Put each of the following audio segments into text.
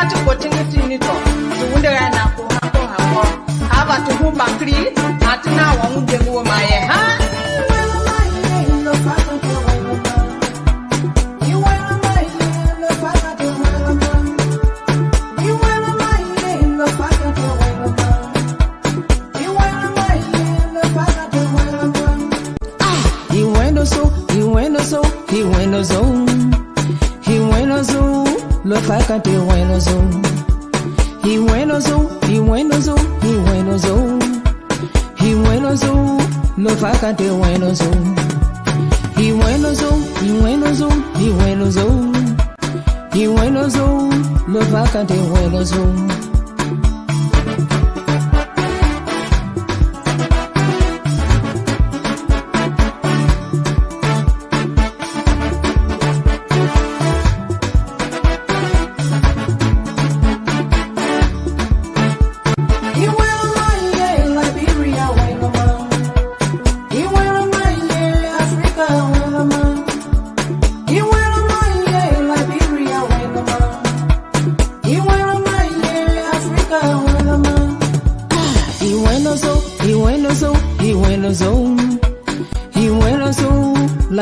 to continue to wonder and have to whom I create, at now I won't do my hand. Lofa County bueno zo. He bueno zo, he bueno zo, he bueno zo. He bueno zo, Lofa County bueno zo. He bueno zo, he bueno zo, he bueno zo. He bueno zo, Lofa County bueno zo.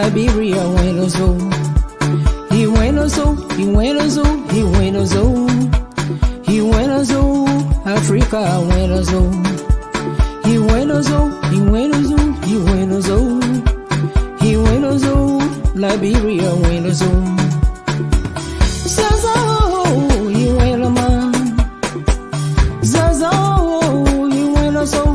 Liberia bueno zo. He bueno zo, he bueno zo, he bueno zo. He bueno zo, Africa bueno zo. He bueno zo, he bueno zo, he bueno zo. He bueno zo, Liberia bueno zo. Zazo, he bueno man. Zazo, he bueno zo.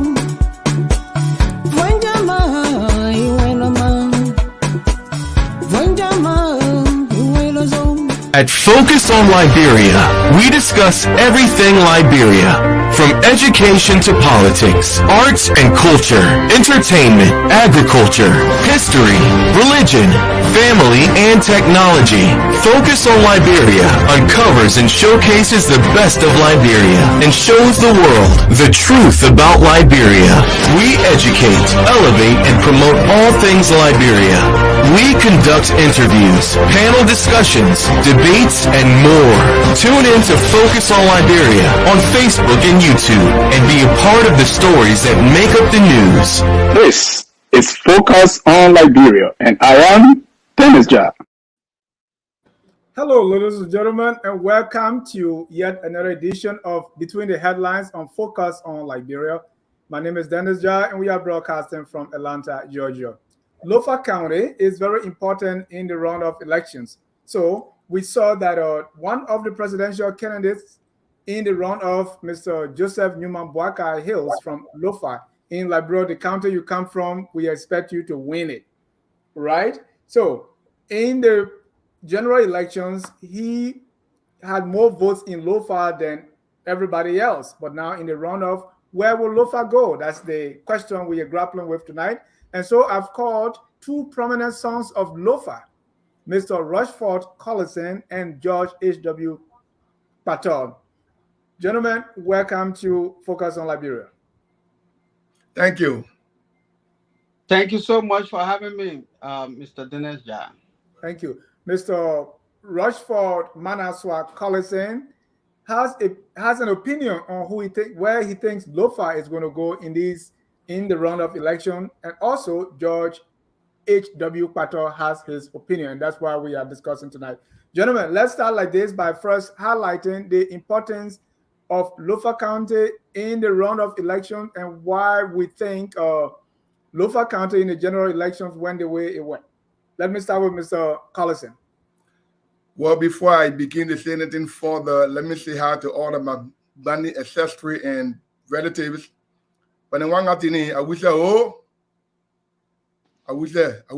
At Focus on Liberia, we discuss everything Liberia, from education to politics, arts and culture, entertainment, agriculture, history, religion, family, and technology. Focus on Liberia uncovers and showcases the best of Liberia and shows the world the truth about Liberia. We educate, elevate, and promote all things Liberia. We conduct interviews, panel discussions, debates, and more. Tune in to Focus on Liberia on Facebook and YouTube and be a part of the stories that make up the news. This is Focus on Liberia, and I am Dennis Jah. Hello, ladies and gentlemen, and welcome to yet another edition of Between the Headlines on Focus on Liberia. My name is Dennis Jah, and we are broadcasting from Atlanta, Georgia. Lofa County is very important in the runoff elections. So we saw that one of the presidential candidates in the runoff, Mr. Joseph Newman Boakai, hails from Lofa in Liberia, the county you come from. We expect you to win it, right? So in the general elections, he had more votes in Lofa than everybody else. But now in the runoff, where will Lofa go? That's the question we are grappling with tonight. And so I've called two prominent sons of Lofa, Mr. Rocheforte Korlison and George H.W. Kpator. Gentlemen, welcome to Focus on Liberia. Thank you. Thank you so much for having me, Mr. Dennis Jah. Thank you. Mr. Rocheforte Manasuah Korlison has an opinion on where he thinks Lofa is going to go in the runoff election, and also George H.W. Kpator has his opinion. That's why we are discussing tonight. Gentlemen, let's start like this by first highlighting the importance of Lofa County in the runoff election and why we think Lofa County in the general elections went the way it went. Let me start with Mr. Korlison. Well, before I begin to say anything further, let me say hi to all of my Bani ancestry and relatives. But in one thing, I wish I would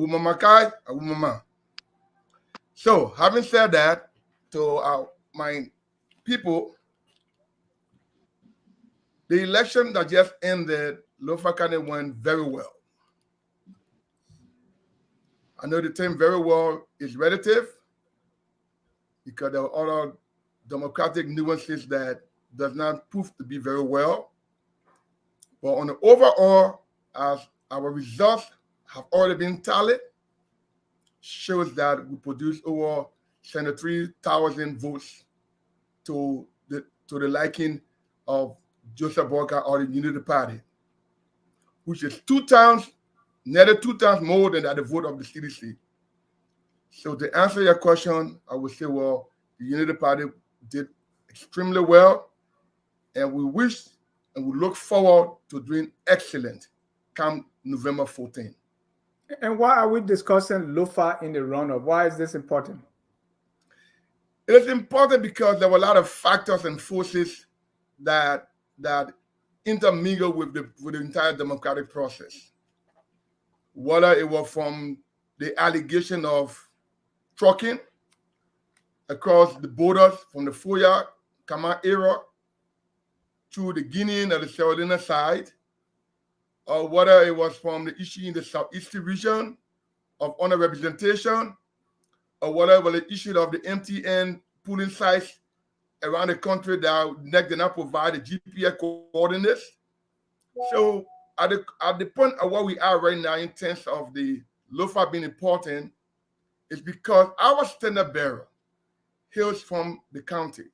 mama kai, I would mama. So, having said that, to my people, the election that just ended, Lofa County went very well. I know the term very well is relative because there are other democratic nuances that does not prove to be very well. But on the overall, as our results have already been tallied, shows that we produced over 73,000 votes to to the liking of Joseph Boakai or the Unity Party, which is nearly two times more than at the vote of the CDC. So to answer your question, I would say, well, the Unity Party did extremely well, and we wish and we look forward to doing excellent come November 14th. And why are we discussing Lofa in the runoff? Why is this important? It is important because there were a lot of factors and forces that intermingle with the entire democratic process. Whether it was from the allegation of trucking across the borders from the Weah era to the Guinean or the Sierra Leone side, or whether it was from the issue in the Southeastern region of underrepresentation, or whether it was the issue of the MTN pooling sites around the country that NEC did not provide the GPS coordinates. So at the point of where we are right now in terms of the Lofa being important, is because our standard bearer hails from the county.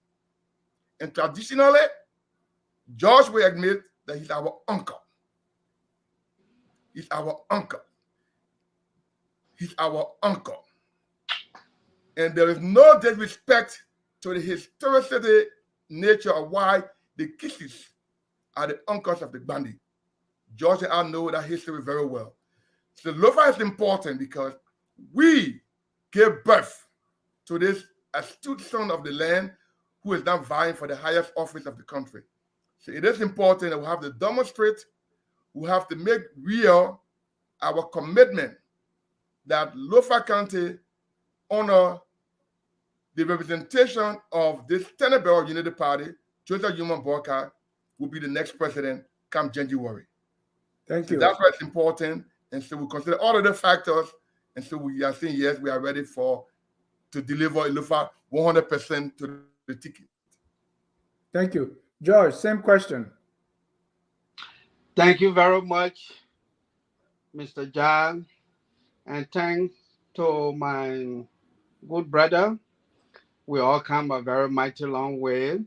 And traditionally, George will admit that he's our uncle. He's our uncle. He's our uncle. And there is no disrespect to the historicity nature of why the Kisses are the uncles of the Bandi. George and I know that history very well. So Lofa is important because we gave birth to this astute son of the land who is now vying for the highest office of the country. So it is important that we have to demonstrate, we have to make real our commitment that Lofa County honor the representation of this Tenable Unity Party. Joseph Boakai will be the next president come January. Thank you. That's why it's important. And so we consider all of the factors. And so we are saying, yes, we are ready to deliver Lofa 100% to the ticket. Thank you. George, same question. Thank you very much, Mr. John. And thanks to my good brother. We all come a very mighty long way.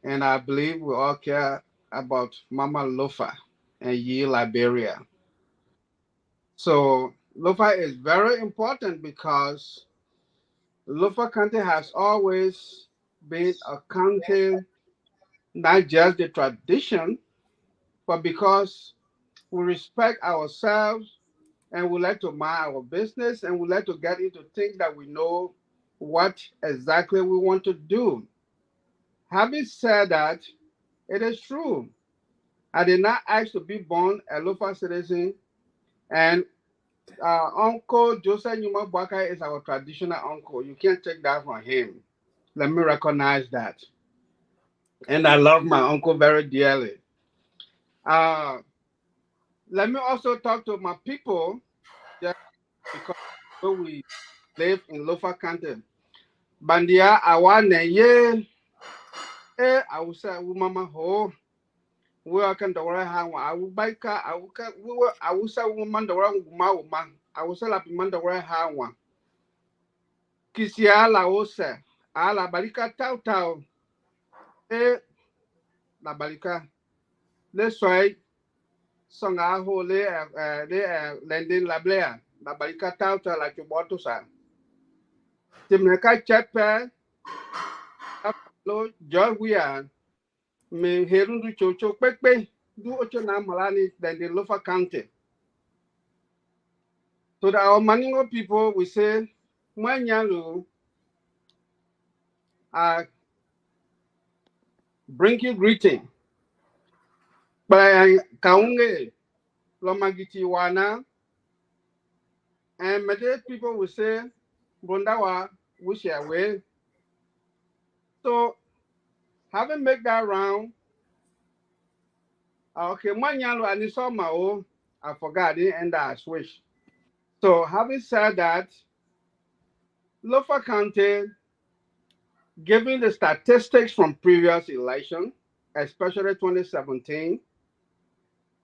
And I believe we all care about Mama Lofa and ye Liberia. So Lofa is very important because Lofa County has always been a county, not just the tradition, but because we respect ourselves and we like to mind our business and we like to get into things that we know what exactly we want to do. Having said that, it is true. I did not ask to be born a Lofa citizen, and Uncle Joseph Boakai is our traditional uncle. You can't take that from him. Let me recognize that. And I love my uncle very dearly. Let me also talk to my people, just because we live in Lofa County. Bandia awane ye awusa mama ho we can do ha wa awubaika awuka we awusa woman do nguma woman awusa la pimanda wa ha wa kisia la osa ala balika tau la balika le soy songa ho le lending la blea la balika tau la chuboto sa timneka chepe lo George Weah me heru du chocho pepe du ocho na malani than the Lofa County. So that our Maningo people we say Mwanyalu bring you greeting. But I kaunge lomagiti wana and many people will say Bondawa wish away. So having made that round, okay, Manyalo and Isoma, I forgot it and I switch. So having said that, Lofa County, given the statistics from previous election, especially 2017,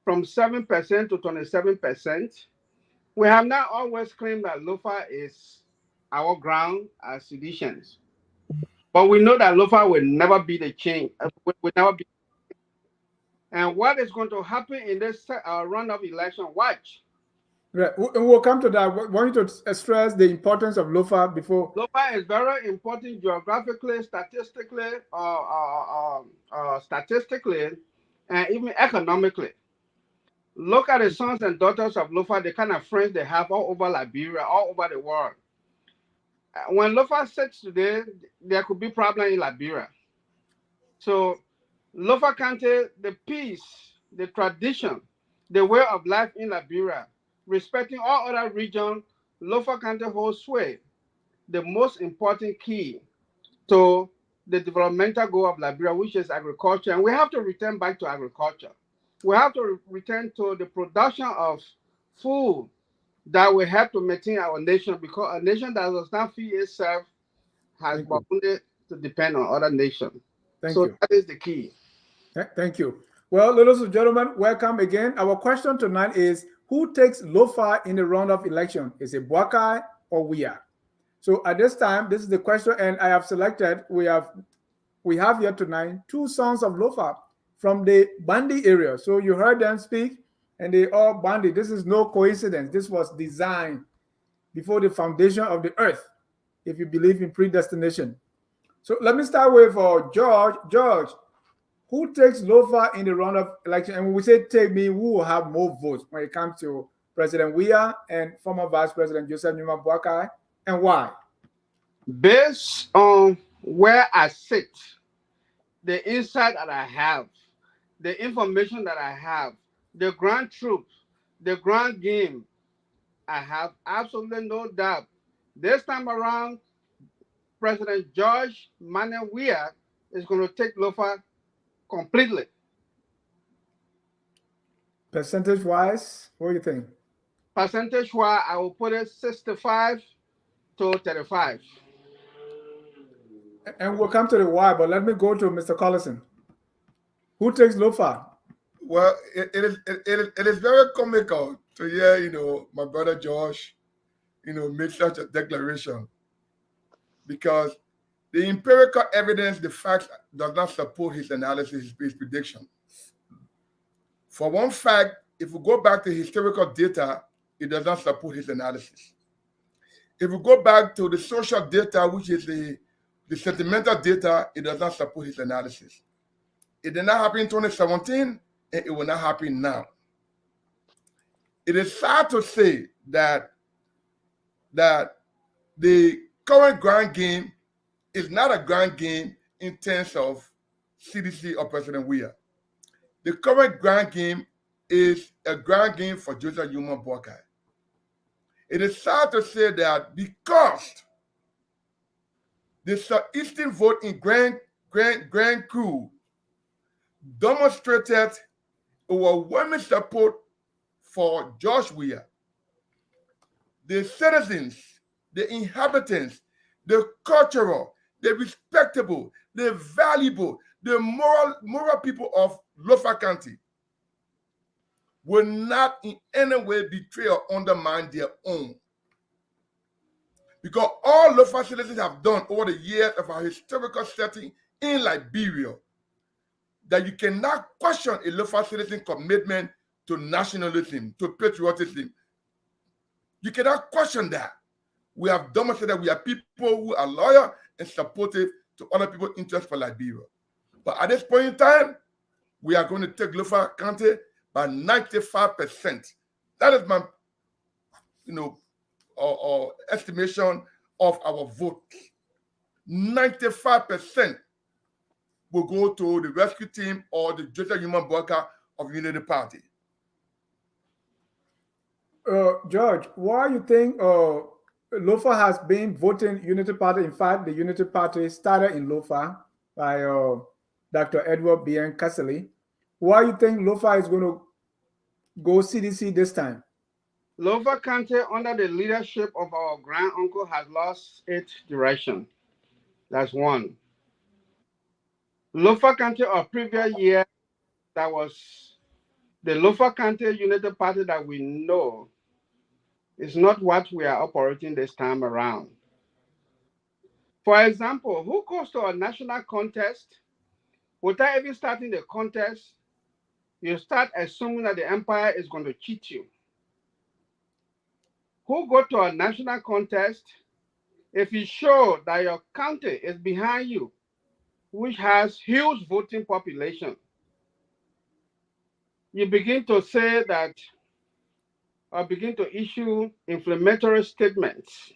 from 7% to 27%, we have not always claimed that Lofa is our ground as seditions. But we know that Lofa will never be the change. Will never be. And what is going to happen in this runoff election? Watch. Right. We'll come to that. I want you to stress the importance of Lofa before. Lofa is very important geographically, statistically, and even economically. Look at the sons and daughters of Lofa, the kind of friends they have all over Liberia, all over the world. When Lofa sits today, there could be problems in Liberia. So Lofa County, the peace, the tradition, the way of life in Liberia, respecting all other regions, Lofa County holds sway. The most important key to the developmental goal of Liberia, which is agriculture, and we have to return back to agriculture. We have to return to the production of food that will help to maintain our nation, because a nation that does not feed itself has only to depend on other nations. So that is the key. Thank you. Well, ladies and gentlemen, welcome again. Our question tonight is, who takes Lofa in the runoff election? Is it Boakai or Weah? So at this time, this is the question, and I have selected, we have here tonight 2 sons of Lofa from the Bandi area. So you heard them speak, and they all Bandi. This is no coincidence. This was designed before the foundation of the earth, if you believe in predestination. So let me start with George. George, who takes Lofa in the runoff election? And when we say take, me, who will have more votes when it comes to President Weah and former Vice President Joseph Numa Boakai, and why? Based on where I sit, the insight that I have, the information that I have, the ground truth, the ground game, I have absolutely no doubt. This time around, President George Manuel Weah is going to take Lofa completely. Percentage-wise, what do you think? Percentage-wise, I will put it 65 to 35. And we'll come to the why, but let me go to Mr. Korlison. Who takes Lofa? Well, it is very comical to hear, my brother Josh, make such a declaration, because the empirical evidence, the facts, does not support his analysis, his prediction. For one fact, if we go back to historical data, it does not support his analysis. If we go back to the social data, which is the sentimental data, it does not support his analysis. It did not happen in 2017, and it will not happen now. It is sad to say that the current ground game is not a ground game in terms of CDC or President Weah. The current ground game is a ground game for Joseph Numa Boakai. It is sad to say that because the Southeastern vote in Grand Coup demonstrated overwhelming support for George Weah, the citizens, the inhabitants, the cultural, the respectable, the valuable, the moral people of Lofa County will not in any way betray or undermine their own. Because all Lofa citizens have done over the years of our historical setting in Liberia, that you cannot question a Lofa citizen commitment to nationalism, to patriotism. You cannot question that. We have demonstrated that we are people who are loyal and supportive to other people's interests for Liberia. But at this point in time, we are going to take Lofa County by 95%. That is my, estimation of our vote. 95% will go to the rescue team or the Joseph Numa Boakai of Unity Party. George, why you think Lofa has been voting Unity Party? In fact, the Unity Party started in Lofa by Dr. Edward B.N. Cassidy. Why you think Lofa is going to go CDC this time? Lofa County, under the leadership of our grand uncle, has lost its direction. That's one. Lofa County of previous year, that was the Lofa County Unity Party that we know, is not what we are operating this time around. For example, who goes to a national contest without even starting the contest? You start assuming that the empire is going to cheat you. Who go to a national contest if you show that your county is behind you, which has huge voting population? You begin to say that, or begin to issue inflammatory statements.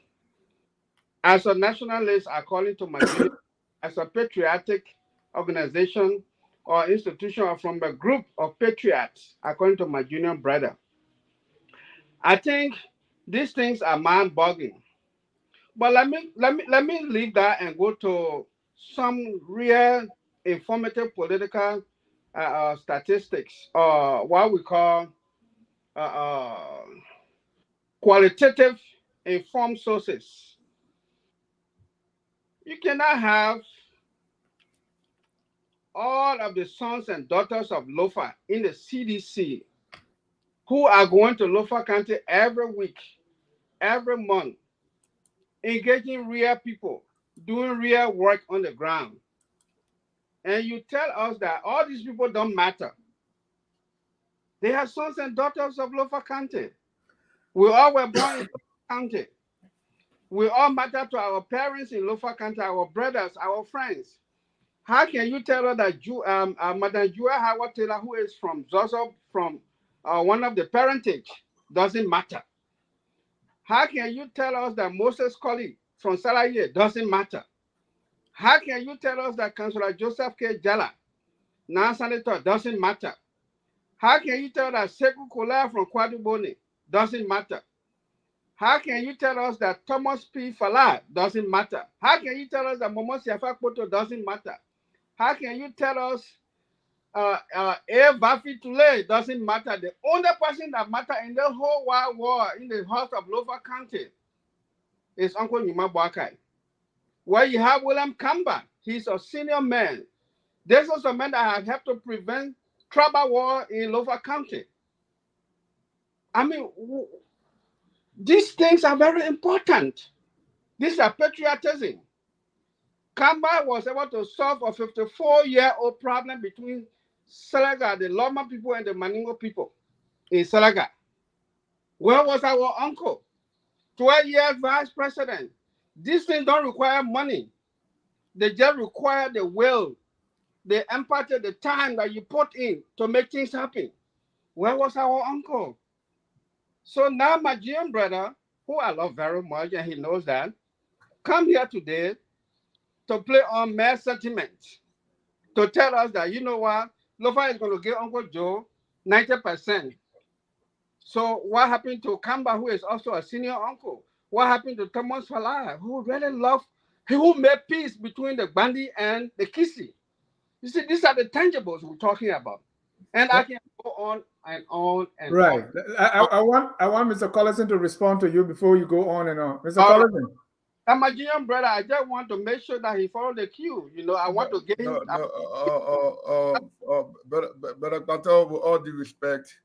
As a nationalist, according to my junior, as a patriotic organization or institution, or from a group of patriots, according to my junior brother, I think these things are mind-boggling. But let me leave that and go to some real informative political statistics, or what we call qualitative informed sources. You cannot have all of the sons and daughters of Lofa in the CDC who are going to Lofa County every week, every month, engaging real people, doing real work on the ground. And you tell us that all these people don't matter. They are sons and daughters of Lofa County. We all were born in Lofa County. We all matter to our parents in Lofa County, our brothers, our friends. How can you tell us that Madam Weah Howard Taylor, who is from Zozo, from one of the parentage, doesn't matter? How can you tell us that Moses Colley from Salaye doesn't matter? How can you tell us that Councillor Joseph K. Jala, now senator, doesn't matter? How can you tell us that Sekou Kola from Kwadubone doesn't matter? How can you tell us that Thomas P. Falah doesn't matter? How can you tell us that Momo Siafa Kpator doesn't matter? How can you tell us Bafi Tule doesn't matter? The only person that matters in the whole wide world in the heart of Lofa County is Uncle Nima Boakai. Where you have William Kamba, he's a senior man. This is a man that has helped to prevent tribal war in Lofa County. I mean, these things are very important. These are patriotism. Kamba was able to solve a 54-year-old problem between Salaga, the Loma people, and the Maningo people in Salaga. Where was our uncle? 12 years vice president. These things don't require money. They just require the will, the empathy, the time that you put in to make things happen. Where was our uncle? So now my GM brother, who I love very much, and he knows that, come here today to play on mere sentiments, to tell us that, you know what, Lofa is going to give Uncle Joe 90%. So what happened to Kamba, who is also a senior uncle? What happened to Thomas Falah, who really loved, who made peace between the Bandi and the Kisi? You see, these are the tangibles we're talking about. And I can go on and on and right. on. I want Mr. Korlison to respond to you before you go on and on. Mr. Korlison. And my junior brother, I just want to make sure that he followed the queue. You know, I want to get him. But Kpator, with all due respect,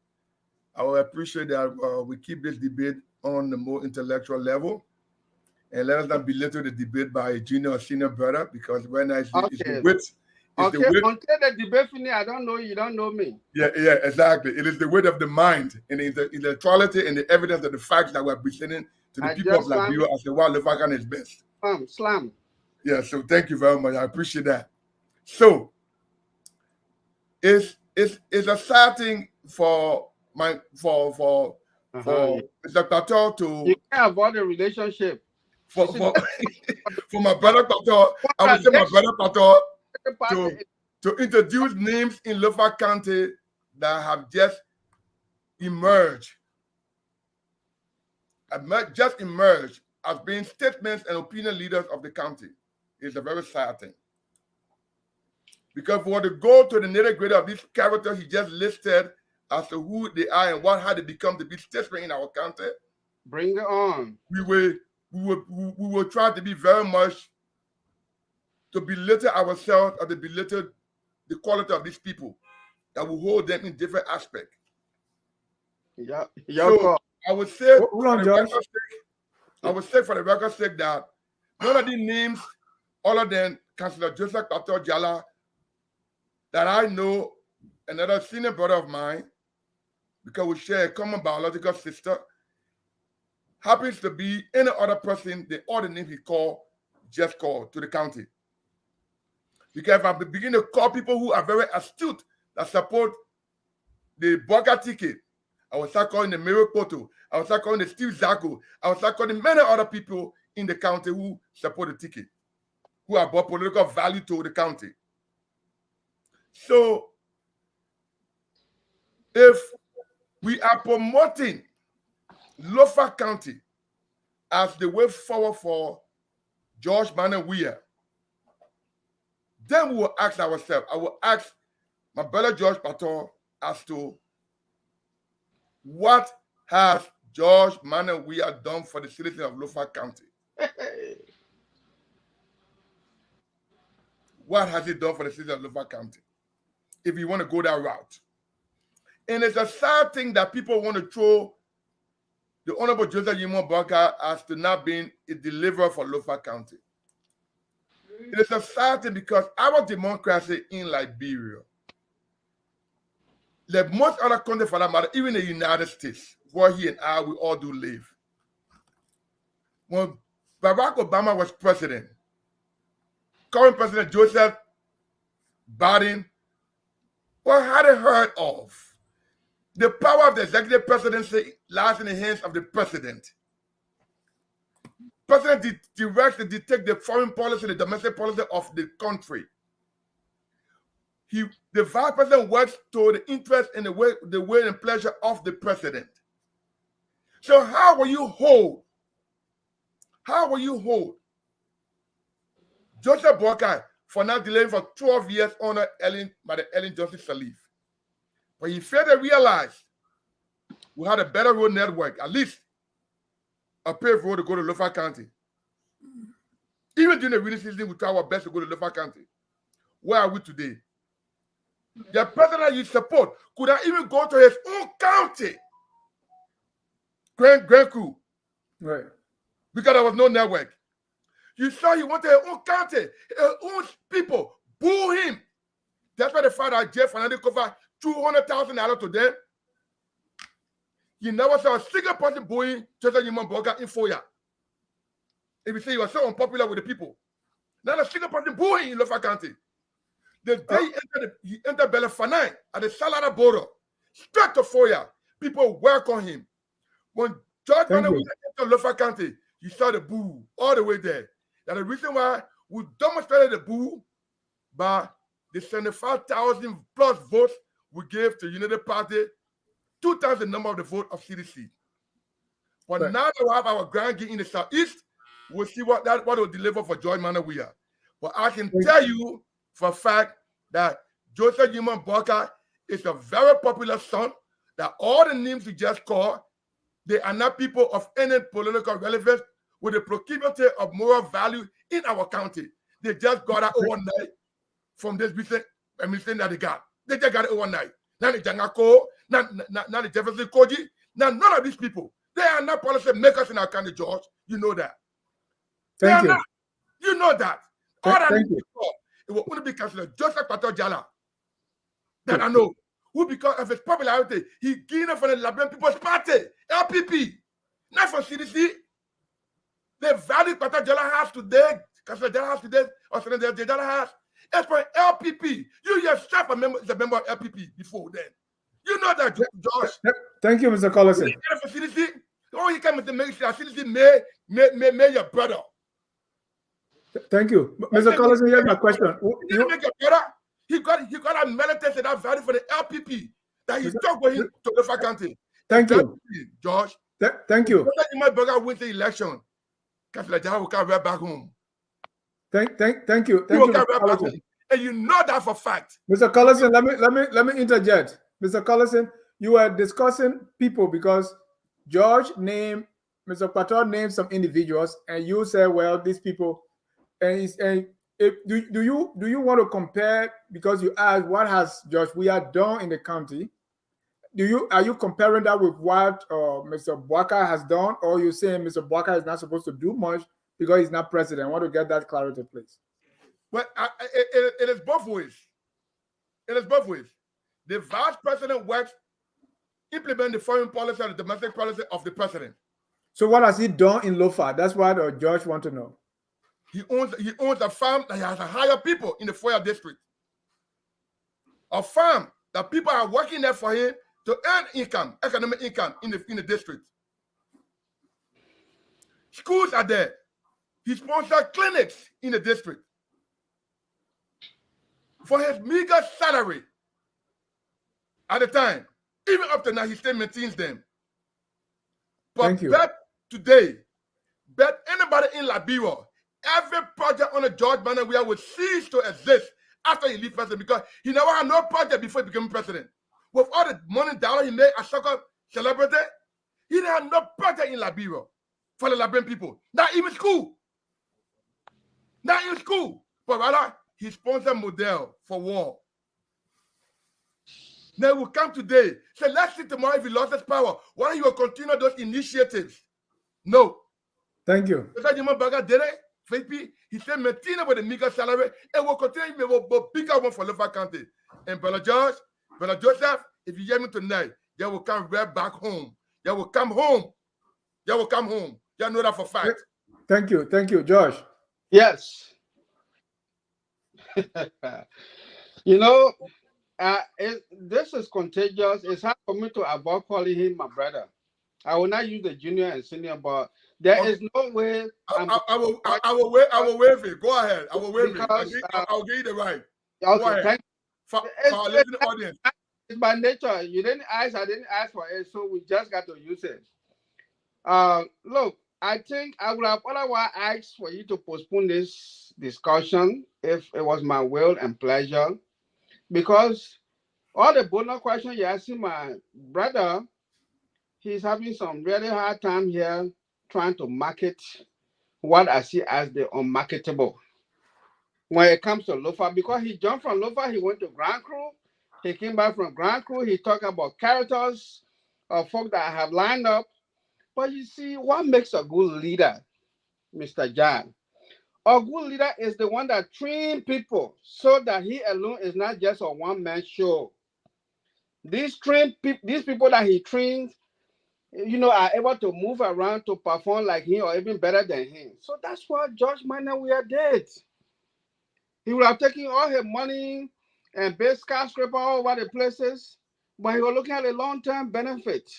I would appreciate that we keep this debate on the more intellectual level, and let us not belittle the debate by a junior or senior brother, because right now it's the width. Okay, until the debate finish, I don't know you, don't know me. Yeah, exactly. It is the weight of the mind, and the intellectuality and the evidence of the facts that we're presenting to the people of Liberia as to why Lofa County is best. Slam. Yeah, so thank you very much. I appreciate that. So it's a sad thing for Mr. Kpator to. You can't avoid the relationship. For my brother Kpator, I would say my brother Kpator to introduce names in Lofa County that have just emerged as being statements and opinion leaders of the county is a very sad thing. Because for to go to the nitty-gritty of these characters he just listed as to who they are and how they become to be statesmen in our county, bring it on. We will try to be very much to belittle ourselves or to belittle the quality of these people, that will hold them in different aspects. Yeah. So I would say, hold on, Josh. I would say for the record's sake that none of these names other than Councillor Joseph Kpator Jala, that I know, another senior brother of mine, because we share a common biological sister, happens to be any other person, all the name he called, just called to the county. Because if I begin to call people who are very astute, that support the Boakai ticket, I will start calling the Mary Kpator, I will start calling the Steve Zako, I will start calling many other people in the county who support the ticket, who have brought political value to the county. So, if we are promoting Lofa County as the way forward for George Manuel Weah, then we will ask ourselves, I will ask my brother George Kpator as to what has George Manuel Weah done for the citizens of Lofa County? What has he done for the citizens of Lofa County? If you want to go that route. And it's a sad thing that people want to throw the Honorable Joseph Yimon Boakai as to not being a deliverer for Lofa County. It is a sad thing because our democracy in Liberia, like most other countries for that matter, even the United States, where he and I, we all do live. When Barack Obama was president, current President Joseph Biden, what had it heard of? The power of the executive presidency lies in the hands of the president. President directs and dictates the foreign policy, the domestic policy of the country. The vice president works toward the interest and the will and pleasure of the president. So how will you hold Joseph Boakai for not delaying for 12 years under the Ellen Johnson Sirleaf? But he failed to realize we had a better road network, at least a paved road to go to Lofa County. Even during the rainy season, we try our best to go to Lofa County. Where are we today? The president you support could not even go to his own county, Grand Crew, Right. because there was no network. You saw he went to his own county, his own people boo him. That's why the fact that Jeff Fernandez covered $200,000 to them. You never saw a single person booing Joseph Yimon Boakai in Foya. If you say you were so unpopular with the people, not a single person booing in Lofa County. The day he entered Belefanai at the Salada border, straight to Foya, people welcome him. When George Manuel entered Lofa County, you saw the boo all the way there. And the reason why we demonstrated the boo by the 75,000 plus votes we gave to United Party, 2 times the number of the vote of CDC. But now that we have our grand gig in the southeast, we'll see what will deliver for George Manuel Weah. But I can tell you for a fact that Joseph Yimon Boakai is a very popular son, that all the names you just called, they are not people of any political relevance with a proclivity of moral value in our county. They just got it overnight from this recent administration that they got. They just got it overnight. Not the Jangako, not the Jefferson Koji, none of these people. They are not policy makers in our county, George. You know that. Thank you. Not. You know that. All that Thank you. It will only be Councillor Joseph Kpator Jala that I know. Who, because of his popularity, he gained it from the Liberian People's Party, LPP, not from CDC. The value Kpator Jala has today, Councillor Jala has today, or Senator Jala has, it's for LPP. You yourself is a member of LPP before then. You know that, Josh. Thank you, Mr. Korlison. For CDC, oh, you come to make sure CDC may your brother. Thank you. Mr. Korlison, here's my question. He didn't make your brother. He got a militant that value for the LPP that he took with him to Lofa County. Thank you, Josh. Thank you. My brother win the election. Councillor Jala will come right back home. Thank you. He will come right back home. And you know that for fact. Mr. Korlison, let me interject. Mr. Korlison, you are discussing people because George named, Mr. Kpator named some individuals, and you say, well, these people, do you want to compare, because you asked what has George Weah done in the county? Are you comparing that with what Mr. Boakai has done, or are you saying Mr. Boakai is not supposed to do much because he's not president? I want to get that clarity, please. But it is both ways. It is both ways. The vice president works implement the foreign policy and the domestic policy of the president. So what has he done in Lofa? That's what George want to know. He owns a farm that has to hire people in the Weah district. A farm that people are working there for him to earn income, economic income in the district. Schools are there. He sponsors clinics in the district. For his meager salary at the time, even up to now, he still maintains them. But Thank you. bet today, bet anybody in Liberia, every project on the George Manasuah will cease to exist after he leaves president, because he never had no project before he became president. With all the money dollar he made as soccer celebrity, he didn't have no project in Liberia for the Liberian people. Not even school. Not even school. But rather, he sponsored model for war. Now we come today. Say, let's see tomorrow if he lost his power, whether he will continue those initiatives. No. Thank you. He said maintain with the meager salary and will continue with a bigger one for Lofa County. And Brother George, Brother Joseph, if you hear me tonight, they will come right back home. They will come home. They will come home. You know that for fact. Thank you. Thank you, Josh. Yes. You know, this is contagious. It's hard for me to avoid calling him my brother. I will not use the junior and senior, but there is no way. I will waive it. Go ahead. I will waive it. I'll give you the right. Okay, thank you. For our listening audience. It's by nature. You didn't ask, I didn't ask for it, so we just got to use it. Look, I think I would have otherwise asked for you to postpone this discussion if it was my will and pleasure, because all the bonus questions you're asking my brother, he's having some really hard time here trying to market what I see as the unmarketable when it comes to Lofa, because he jumped from Lofa, he went to Grand Cru, he came back from Grand Cru, he talked about characters of folk that I have lined up. But you see, what makes a good leader, Mr. John? A good leader is the one that trains people so that he alone is not just a one-man show. These people that he trains, you know, are able to move around to perform like him or even better than him. So that's what George Manasuah did. He would have taken all his money and built skyscraper all over the places, but he was looking at the long-term benefit.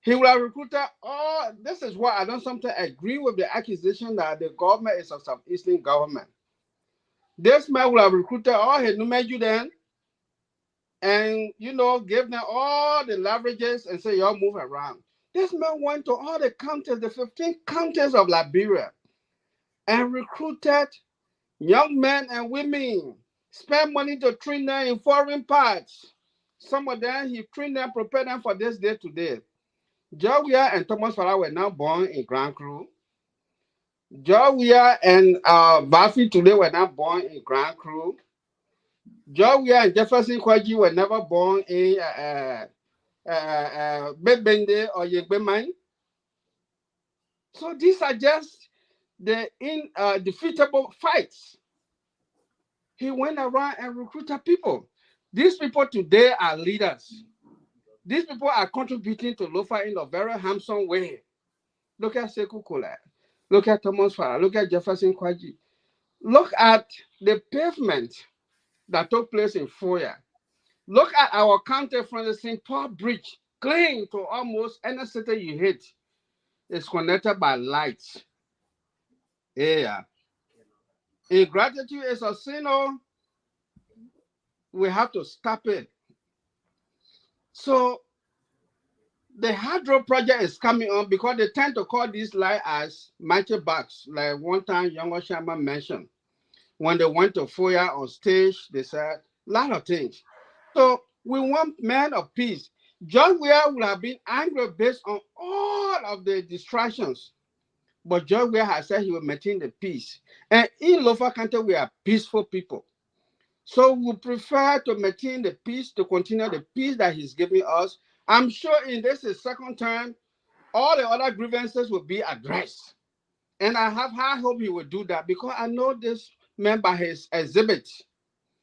He would have recruited all. This is why I don't sometimes agree with the accusation that the government is a Southeastern government. This man would have recruited all his Numeju then, and you know, give them all the leverages and say, y'all move around. This man went to all the counties, the 15 counties of Liberia, and recruited young men and women, spent money to train them in foreign parts. Some of them, he trained them, prepared them for this day to day. Weah and Thomas Farah were now born in Grand Cru. Weah and Bafi today were now born in Grand Cru. Weah and Jefferson Kwaji were never born in Bebende or Yegbemai. So these are just the indefeatable fights. He went around and recruited people. These people today are leaders. These people are contributing to Lofa in a very handsome way. Look at Sekou Kola. Look at Thomas Farah. Look at Jefferson Kwaji. Look at the pavement that took place in Weah. Look at our county from the St. Paul Bridge, clean to almost any city you hit. It's connected by lights. Yeah. Ingratitude is a sin. We have to stop it. So the hydro project is coming on because they tend to call these light as match bugs, like one time Younger Sherman mentioned. When they went to Weah on stage, they said a lot of things. So we want men of peace. George Weah would have been angry based on all of the distractions. But George Weah has said he will maintain the peace. And in Lofa County, we are peaceful people. So we prefer to maintain the peace, to continue the peace that he's giving us. I'm sure in this second term, all the other grievances will be addressed. And I have high hope he will do that because I know this meant by his exhibit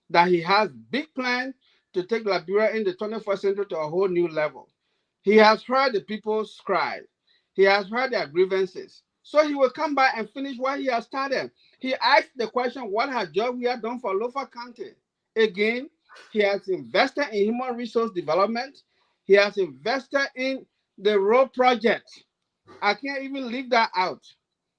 that he has big plan to take Liberia in the 21st century to a whole new level. He has heard the people's cry. He has heard their grievances. So he will come back and finish what he has started. He asked the question, what has George Weah done for Lofa County? Again, he has invested in human resource development. He has invested in the road project. I can't even leave that out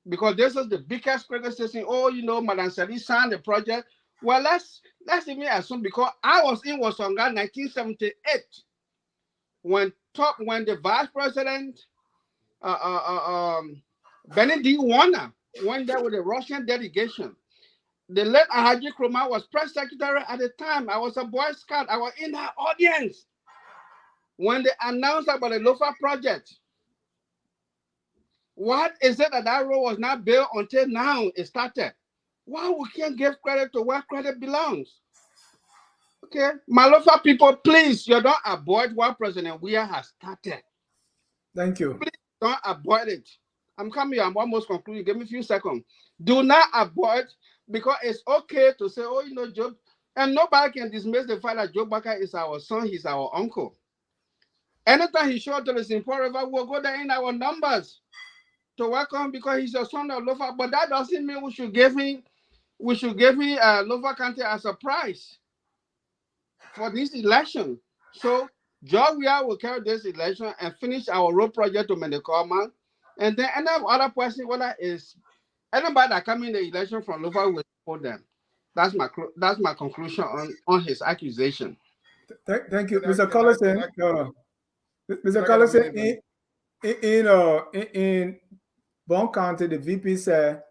because this is the biggest criticism. Oh, you know, Madam Sali signed the project. Well, let's even assume, because I was in Wasonga 1978 when the Vice President Benedict Warner went there with a Russian delegation. The late Alhaji Kroma was press secretary at the time. I was a Boy Scout. I was in that audience when they announced about the Lofa project. What is it that road was not built until now it started? Why we can't give credit to where credit belongs? Okay, my Lofa people, please, you don't avoid what President Weah has started. Thank you. Please don't avoid it. I'm coming, I'm almost concluding. Give me a few seconds. Do not avoid, because it's okay to say, oh, you know, Joe, and nobody can dismiss the fact that Joe Boakai is our son, he's our uncle. Anytime he shows up to the Simple River, we'll go there in our numbers to welcome because he's a son of Lofa. But that doesn't mean we should give him Lofa County as a prize for this election. So George Weah will carry this election and finish our road project to Mendecoman. And then any other person, whether is anybody that come in the election from Lofa will support them. That's my conclusion on his accusation. Thank you, Mr. Korlison. Mr. Korlison, in Bon County, the VP said,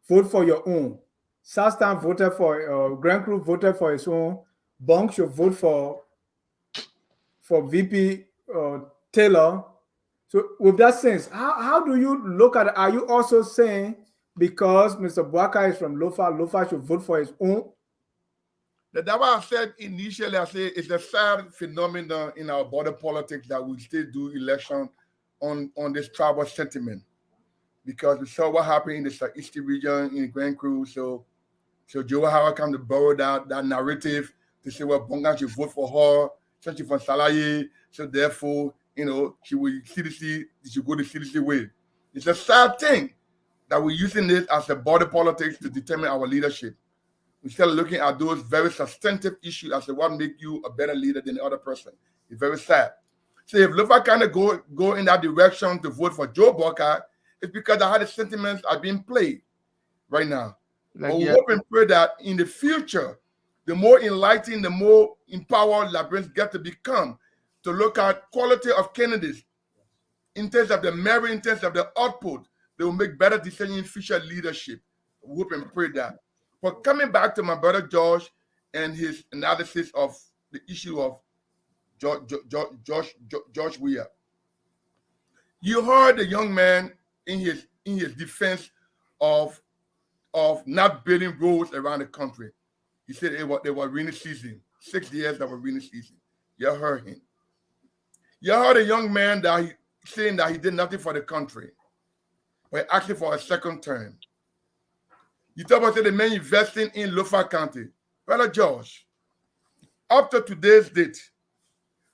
vote for your own. Sastan voted for, Grand Crew voted for his own. Bon should vote for VP Taylor. So with that sense, how do you look at it? Are you also saying because Mr. Boakai is from Lofa should vote for his own? That's what I said initially. I say it's a sad phenomenon in our border politics that we still do election on this tribal sentiment, because we saw what happened in the Southeastern region in Grand Crew. So Joe Howard come to borrow that narrative to say, well, Bonga should vote for her, since she's from Salaye, so therefore, you know, she will CDC, she should go the CDC way. It's a sad thing that we're using this as a border politics to determine our leadership. Instead of looking at those very substantive issues as to what make you a better leader than the other person. It's very sad. So if Lofa kind of go in that direction to vote for Joe Boakai, it's because I had the sentiments are being played right now. But we hope and pray that in the future, the more enlightened, the more empowered Liberians get to become, to look at quality of candidates in terms of the merit, in terms of the output, they will make better decisions in future leadership. We hope and pray that. But coming back to my brother George and his analysis of the issue of George Weah, you heard the young man in his defense of not building roads around the country. He said they were rainy season, 6 years that were rainy season. You heard him. You heard a young man saying that he did nothing for the country, but asking for a second term. You talk about the man investing in Lofa County. Brother George, up to today's date,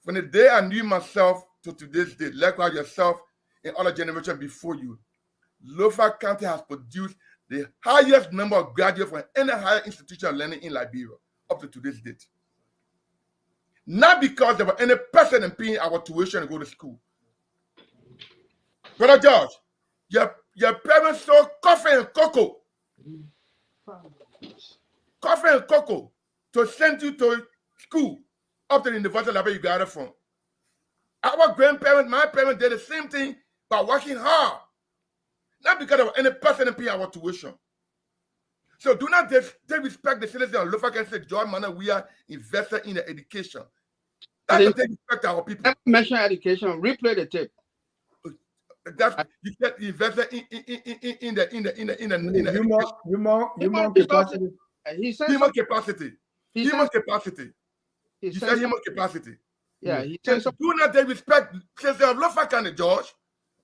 from the day I knew myself to today's date, likewise yourself and other generations before you, Lofa County has produced the highest number of graduates from any higher institution of learning in Liberia up to today's date. Not because there were any person paying our tuition to go to school. Brother George, your parents sold coffee and cocoa. Coffee and cocoa to send you to school up to the University of Liberia you got it from. Our grandparents, my parents did the same thing by working hard. Not because of any person paying our tuition. So do not disrespect the citizens of Lofa County. George Weah invested in the education. That's to take respect to our people. Never mention education. Replay the tape. That's you said invested in the human capacity. He said human capacity. He Human said, capacity. he You said said human capacity. yeah, he So said so. do not disrespect citizens of Lofa County, George.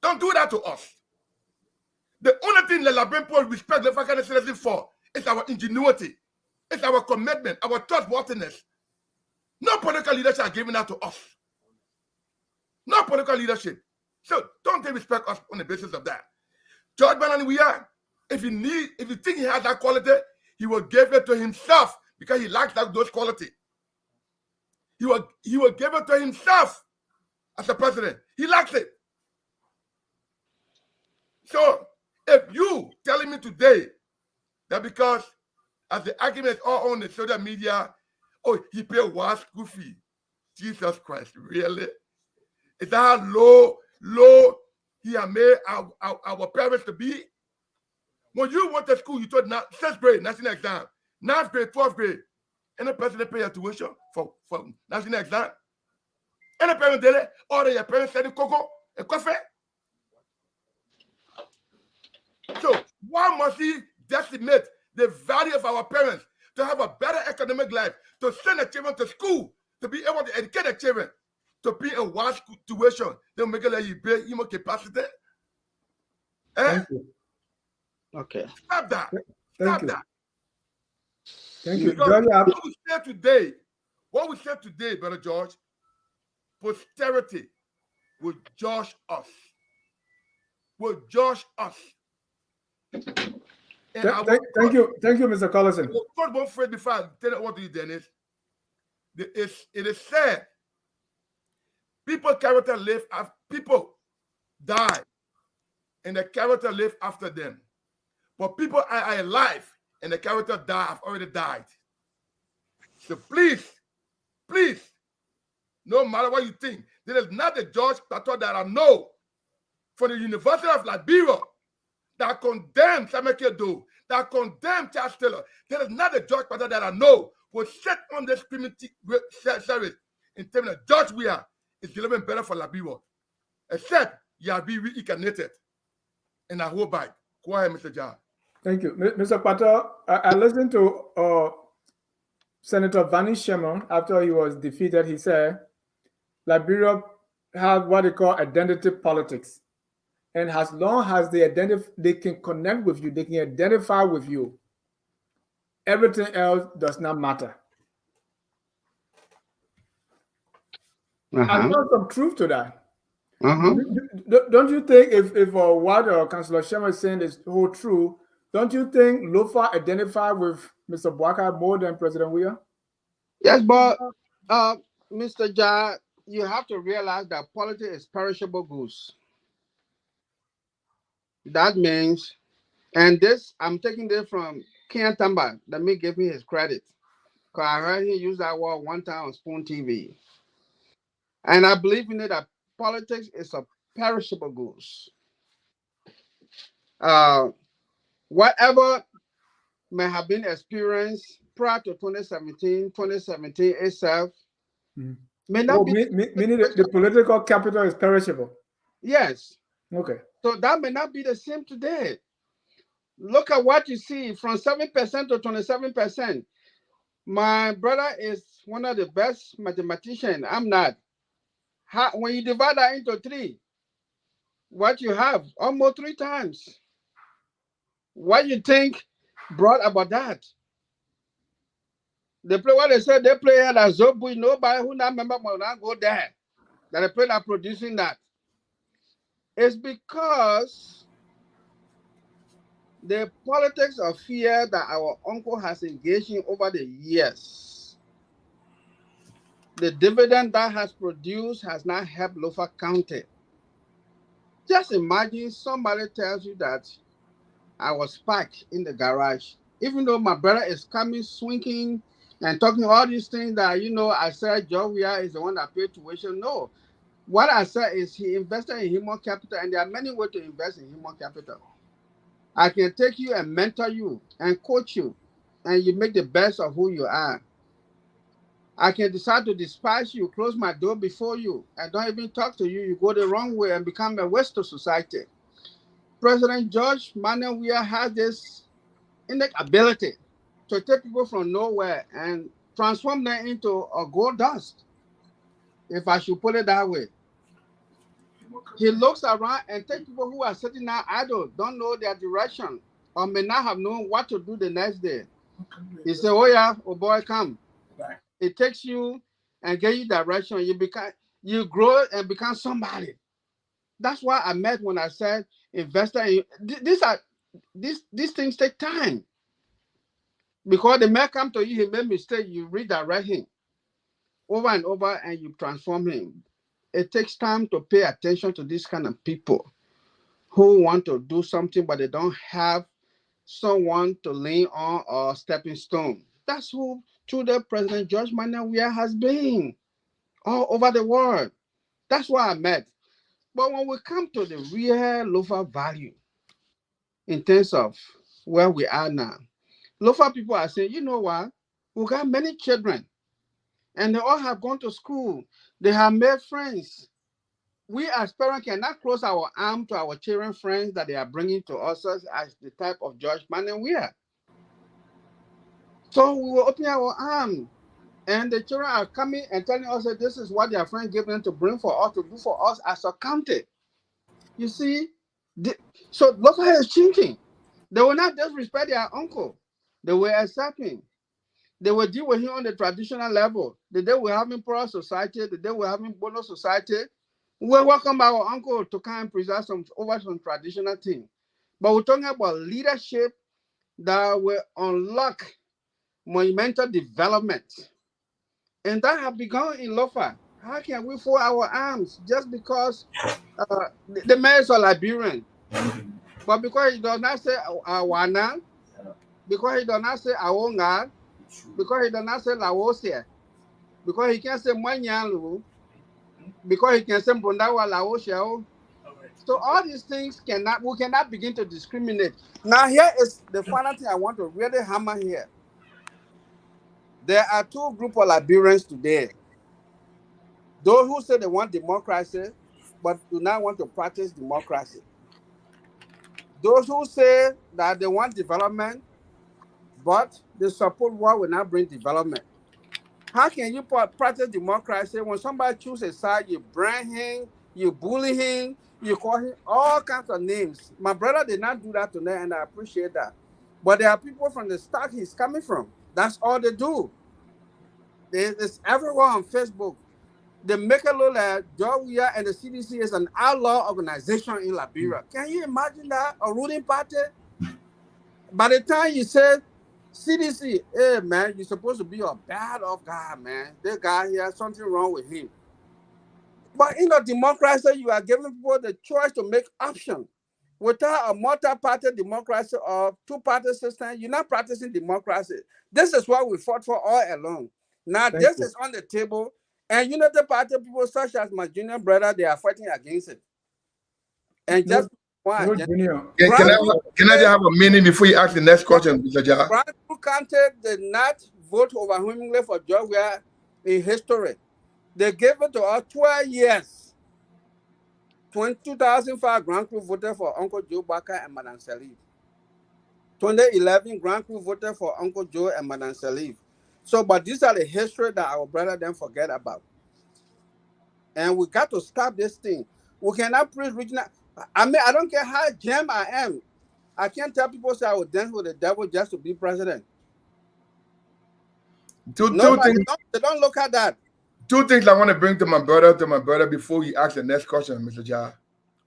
Don't do that to us. The only thing the Liberian people respect Lofa County citizens for It's our ingenuity. It's our commitment, our trustworthiness. No political leadership are giving that to us. No political leadership. So don't disrespect us on the basis of that. George Bannon, Weah, if you think he has that quality, he will give it to himself because he lacks those qualities. He will give it to himself as a president. He lacks it. So if you telling me today that because as the argument all on the social media, oh, he paid one school fee. Jesus Christ, really? Is that how low he has made our parents to be? When you went to school, you taught 6th grade, national exam, 9th grade, 12th grade. Any person pay your tuition for national exam? Any parent did it? Or your parents said cocoa and coffee? So why must he decimate the value of our parents to have a better academic life, to send the children to school, to be able to educate the children, to be in one situation, they'll make it like you build human capacity? Thank you. Okay. Stop that. Thank you. That. Thank you. What we say today, Brother George, posterity will judge us. Thank you, Mr. Korlison. One phrase before I tell you what to you, Dennis. It is said, people die, and the character live after them. But people are alive, and the character have already died. So please, no matter what you think, there is not a George Kpator that I know from the University of Liberia that condemns Samekedo, that condemns Charles Taylor. There is not a George Kpator that I know will sit on this primitive service in terms of George Weah is delivering better for Liberia, except you have been reincarnated in a whole bite. Go ahead, Mr. Jar. Thank you. Mr. Kpator, I listened to Senator Vani Shimon after he was defeated. He said, Liberia has what they call identity politics. And as long as they can connect with you, they can identify with you, everything else does not matter. I found some truth to that. Don't you think if what Councillor Sherman is saying is whole true, don't you think Lofa identified with Mr. Boakai more than President Weah? Yes, but Mr. Jar, you have to realize that politics is perishable goods. That means, and this, I'm taking this from Ken Tamba, let me give him his credit. Because I heard he use that word one time on Spoon TV. And I believe in it that politics is a perishable goods. Whatever may have been experienced prior to 2017 itself may not be. Meaning the political capital is perishable? Yes. Okay. So that may not be the same today. Look at what you see from 7% to 27%. My brother is one of the best mathematicians. I'm not. When you divide that into 3, what you have, almost 3 times. What you think brought about that? They play what they said, they play at Zobu, nobody who not member will not go there. That they play are producing that. It's because the politics of fear that our uncle has engaged in over the years, the dividend that has produced has not helped Lofa County. Just imagine somebody tells you that I was parked in the garage, even though my brother is coming, swinging, and talking all these things that, I said George Weah is the one that paid tuition. No. What I said is he invested in human capital, and there are many ways to invest in human capital. I can take you and mentor you and coach you, and you make the best of who you are. I can decide to despise you, close my door before you, and don't even talk to you. You go the wrong way and become a waste to society. President George Manuel Weah has this innate ability to take people from nowhere and transform them into a gold dust, if I should put it that way. He looks around and takes people who are sitting there idle, don't know their direction, or may not have known what to do the next day. He said, oh yeah, oh boy, come. Right. It takes you and get you direction. You grow and become somebody. That's why I meant when I said investor. These things take time. Because the man come to you, he made mistake, you redirect him over and over and you transform him. It takes time to pay attention to these kind of people who want to do something, but they don't have someone to lean on or stepping stone. That's who the President George Manasuah has been all over the world. That's what I meant. But when we come to the real Lofa value, in terms of where we are now, Lofa people are saying, you know what? We got many children, and they all have gone to school. They have made friends. We as parents cannot close our arm to our children friends that they are bringing to us as the type of George Manasuah. So we will open our arm, and the children are coming and telling us that this is what their friend gave them to bring for us, to do for us as a county. You see, so Lofa is changing. They will not disrespect their uncle. They will accept him. They will deal with him on the traditional level. The day we're having plural society, the day we're having bonus society, we welcome our uncle to come and preside over some traditional thing. But we're talking about leadership that will unlock monumental development. And that has begun in Lofa. How can we fold our arms just because the mayor is a Liberian? But because he does not say Wana, because he does not say Awonga, because he does not say Laosia, because he can't say Manyalu, because he can say Bundawa Laosia. So all these things we cannot begin to discriminate. Now here is the final thing I want to really hammer here. There are two groups of Liberians today. Those who say they want democracy, but do not want to practice democracy. Those who say that they want development, but they support what will not bring development. How can you practice democracy when somebody chooses a side, you brand him, you bully him, you call him all kinds of names? My brother did not do that today, and I appreciate that. But there are people from the stock he's coming from. That's all they do. It's everywhere on Facebook. They make it look like Weah and the CDC is an outlaw organization in Liberia. Can you imagine that? A ruling party? By the time you say CDC, hey man, you're supposed to be a bad off guy, man. This guy here, something wrong with him. But in a democracy, you are giving people the choice to make options. Without a multi-party democracy or two-party system, you're not practicing democracy. This is what we fought for all along. Now this is on the table, and Unity Party people such as my junior brother, they are fighting against it. And just one. Can I just have a minute before you ask the next question, Mr. Jah? Runoff County did not vote overwhelmingly for George Weah in history. They gave it to us 12 years. 2005, Grand Crew voted for Uncle Joe Boakai and Madam Salif. 2011, Grand Crew voted for Uncle Joe and Madam Salif. So, but these are the history that our brother then forget about. And we got to stop this thing. We cannot preach regional. I mean, I don't care how jam I am. I can't tell people say I will dance with the devil just to be president. They don't look at that. Two things I want to bring to my brother before he asks the next question, Mr. Jah.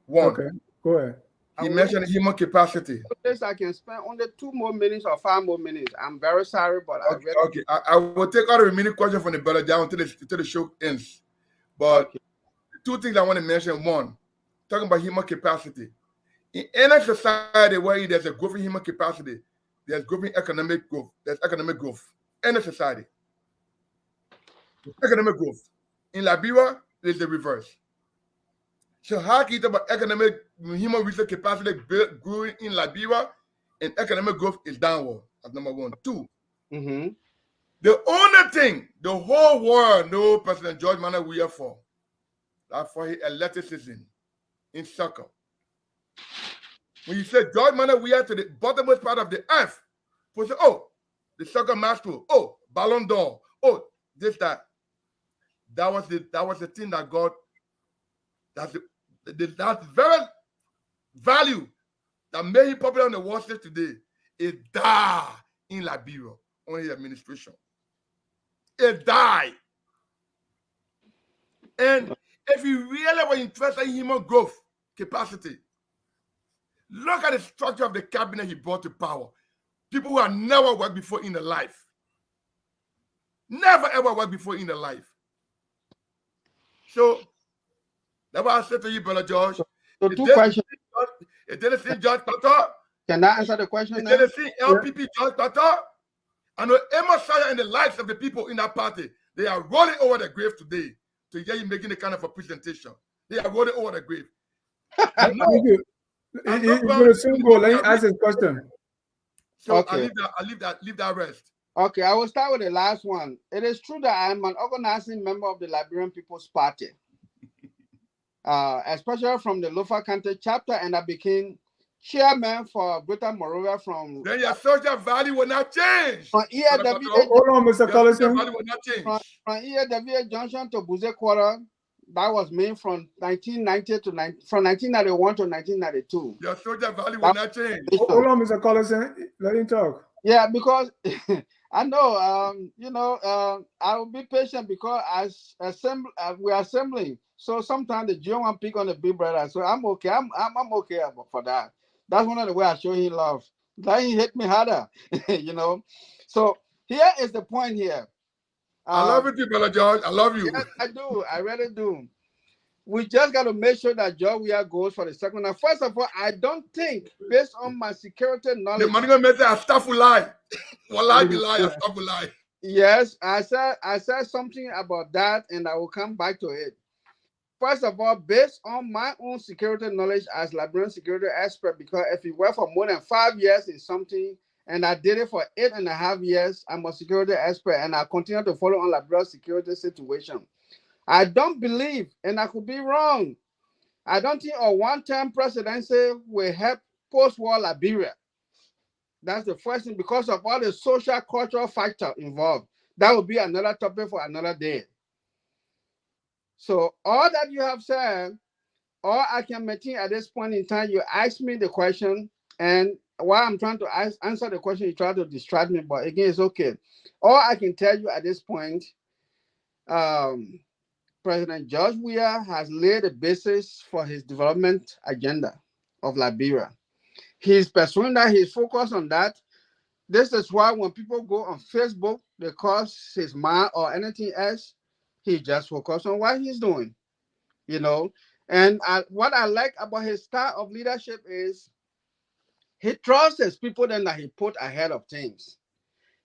One. Okay, go ahead. He mentioned human capacity. I can spend only 2 more minutes or 5 more minutes. I'm very sorry, but I will take all the remaining questions from the brother down until the show ends. But two things I want to mention. One, talking about human capacity. In any society where there's a growth in human capacity, there's growth in economic growth. There's economic growth. Any society. Economic growth. In Liberia, it's the reverse. So how can you talk about economic human resource capacity growing in Liberia and economic growth is downward? That's number one. Two, the only thing the whole world knows President George Manasuah for, that's for his athleticism in soccer. When you say George Manasuah to the bottommost part of the earth, people say, oh, the soccer master, oh, Ballon d'Or, oh, this, that. That was the thing that God, that's the very value that made him popular on the Wall Street today, it died in Liberia under his administration. It died. And if you really were interested in human growth capacity, look at the structure of the cabinet he brought to power. People who have never worked before in their life. Never ever worked before in their life. So that's why I said to you, Brother George. So two questions. You didn't see George Kpator? Can I answer the question You now? didn't see LPP George Kpator? I know Emma Shire and the lives of the people in that party, they are rolling over the grave today to hear you making the kind of a presentation. They are rolling over the grave. Thank you. He's going to soon go. Let me ask his question. So Okay. I leave that rest. Okay, I will start with the last one. It is true that I am an organizing member of the Liberian People's Party, especially from the Lofa County chapter, and I became chairman for Greater Monrovia from. Then your social value will not change. From EAWA, Hold on, Mr. Korlison. Value will not change. from EAWA Junction to Kpator, that was me from 1990 to from 1991 to 1992. Your social value will not change. Hold on, Mr. Korlison. Let him talk. Yeah, because I know, I will be patient because we are assembling. So sometimes the Joe want pick on the big brother. So I'm okay. I'm okay for that. That's one of the ways I show him love. That he hit me harder, So here is the point here. I love you, Brother George. I love you. Yes, I do. I really do. We just got to make sure that Weah goes for the second. Now, first of all, I don't think, based on my security knowledge. The money gonna make a staff will lie. Wallahi be lie, a staff will lie. Yes, I said something about that, and I will come back to it. First of all, based on my own security knowledge as Liberian security expert, because if you work for more than 5 years in something, and I did it for 8.5 years, I'm a security expert, and I continue to follow on Liberian security situation. I don't believe, and I could be wrong, I don't think a one-term presidency will help post-war Liberia. That's the first thing, because of all the social cultural factor involved. That would be another topic for another day. So all that you have said, all I can maintain at this point in time, you asked me the question, and while I'm trying to answer the question, you try to distract me, but again, it's okay. All I can tell you at this point, President George Weah has laid the basis for his development agenda of Liberia. He's pursuing that, he's focused on that. This is why when people go on Facebook, they cross his mind or anything else, he just focuses on what he's doing, And what I like about his style of leadership is he trusts his people then that he put ahead of things.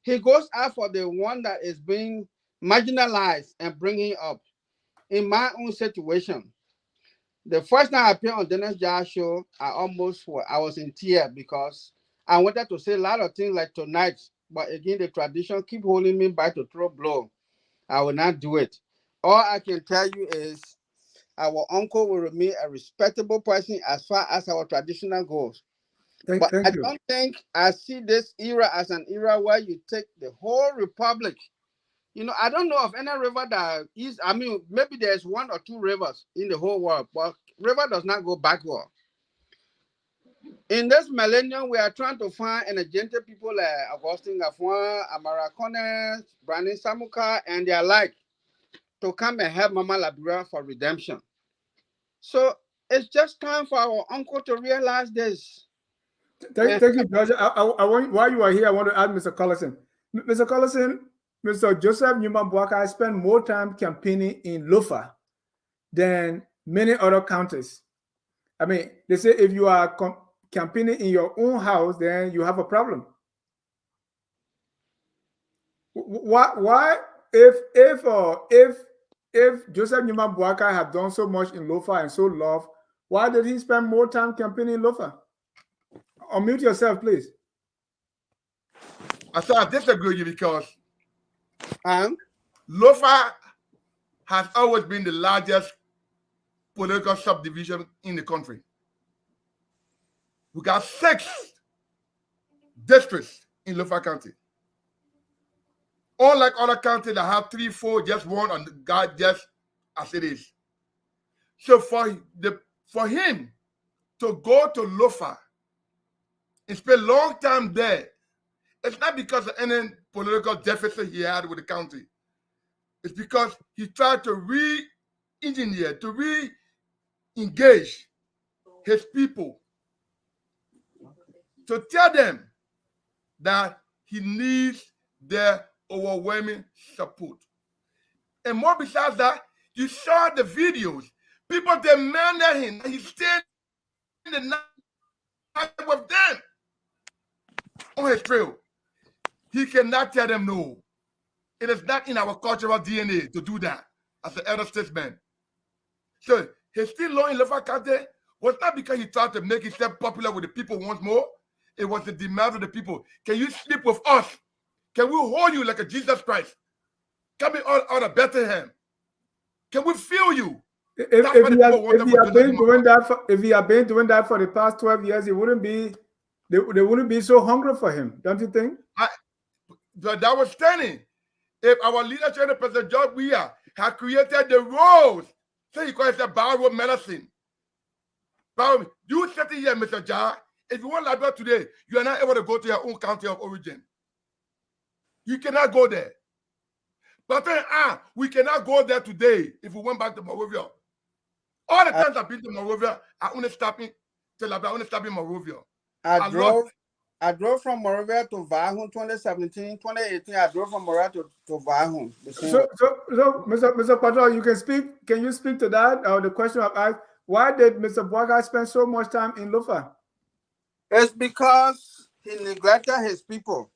He goes out for the one that is being marginalized and bringing up. In my own situation, the first time I appeared on Dennis Jar's show, I was in tears because I wanted to say a lot of things like tonight, but again, the tradition keep holding me back to throw blow. I will not do it. All I can tell you is our uncle will remain a respectable person as far as our traditional goes. But I don't think I see this era as an era where you take the whole republic. I don't know of any river that is, maybe there's 1 or 2 rivers in the whole world, but river does not go backward. In this millennium, we are trying to find energetic people like Augustine Gafuan, Amara Connors, Brandon Samuka, and their like to come and help Mama Liberia for redemption. So it's just time for our uncle to realize this. Thank you, George. I want, while you are here, I want to add Mr. Korlison. Mr. Korlison, Mr. Joseph Newman Boakai spent more time campaigning in Lofa than many other counties. They say if you are campaigning in your own house, then you have a problem. Why if Joseph Newman Boakai had done so much in Lofa and so loved, why did he spend more time campaigning in Lofa? Unmute yourself, please. I disagree with you because Lofa has always been the largest political subdivision in the country. We got 6 districts in Lofa County. Unlike other counties that have 3, 4, just 1, and God just as it is. So for him to go to Lofa and spent a long time there, it's not because of any political deficit he had with the county. It's because he tried to re-engineer, to re-engage his people, to tell them that he needs their overwhelming support. And more besides that, you saw the videos. People demanded him that he stayed in the night with them on his trail. He cannot tell them no. It is not in our cultural DNA to do that as an elder statesman. So his still law in Lofa County was not because he tried to make himself popular with the people once more. It was the demand of the people. Can you sleep with us? Can we hold you like a Jesus Christ? Coming out of Bethlehem? Can we feel you? If he had been doing that for the past 12 years, it wouldn't be. They wouldn't be so hungry for him, don't you think? But that was standing. If our leadership, President George Weah, had created the roads, so he calls it Road medicine. But you sitting here, Mr. Jah, if you want Liberia today, you are not able to go to your own county of origin. You cannot go there. But then, we cannot go there today if we went back to Monrovia. All the times I've been to Monrovia, I only stopping to Liberia, I only stopping Monrovia. I drove from Monrovia to Vahun 2017, 2018. I drove from Monrovia to Vahun. So, Mr. Kpator, you can speak. Can you speak to that? The question I've asked: why did Mr. Boakai spend so much time in Lofa? It's because he neglected his people.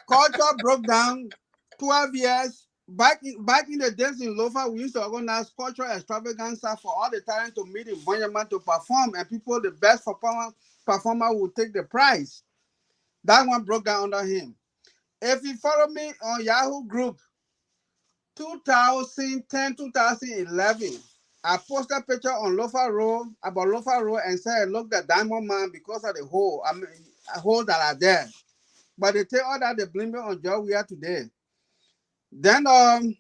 Culture broke down 12 years. Back in the days in Lofa, we used to organize cultural extravaganza for all the talent to meet in Bonyaman to perform, and people, the best performer would take the prize. That one broke down under him. If you follow me on Yahoo group, 2010, 2011, I posted a picture on Lofa Road, about Lofa Road, and said, look, the Diamond Man because of the hole, hole that are there. But they take all that, they blame it on Joe Weah today. Then when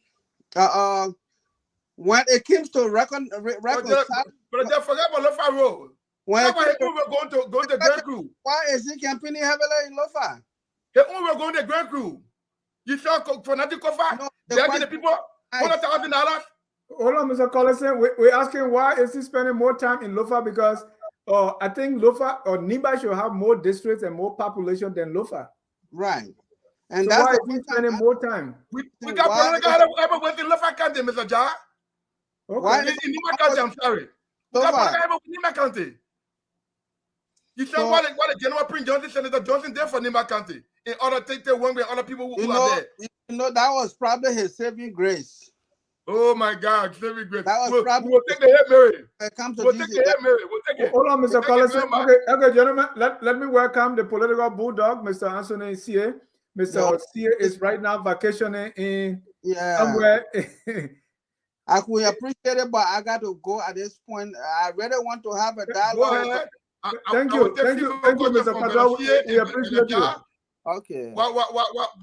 it comes to reconcile, but they forget about Lofa Road. Why we were going to Grand Crew? Why is he campaigning heavily in Lofa? They only were going to Grand Crew. You saw Fanatic Kofa begging the people $100,000. Hold on, Mr. Korlison. We're asking why is he spending more time in Lofa? Because I think Lofa or Niba should have more districts and more population than Lofa. Right. And so that's why is he spending more time? We got political ever went in Lofa County, Mr. Jah. Okay. Why in Niba County, I'm sorry. We got political ever with Niba County. You saw what the General Prince Johnson, Senator Johnson did for Niba County in order to take one way other people who are there. You know, that was probably his saving grace. Oh my God, saving grace. That was probably we'll take the head, Mary. We'll take the head, Mary. We'll take it. Hold on, Mr. Korlison. Okay, gentlemen, let me welcome the political bulldog, Mr. Anthony Sie. Mr. Sie is right now vacationing in somewhere. I could appreciate it, but I got to go at this point. I really want to have a dialogue. Thank you, Mr. Kpator. We appreciate you. Okay.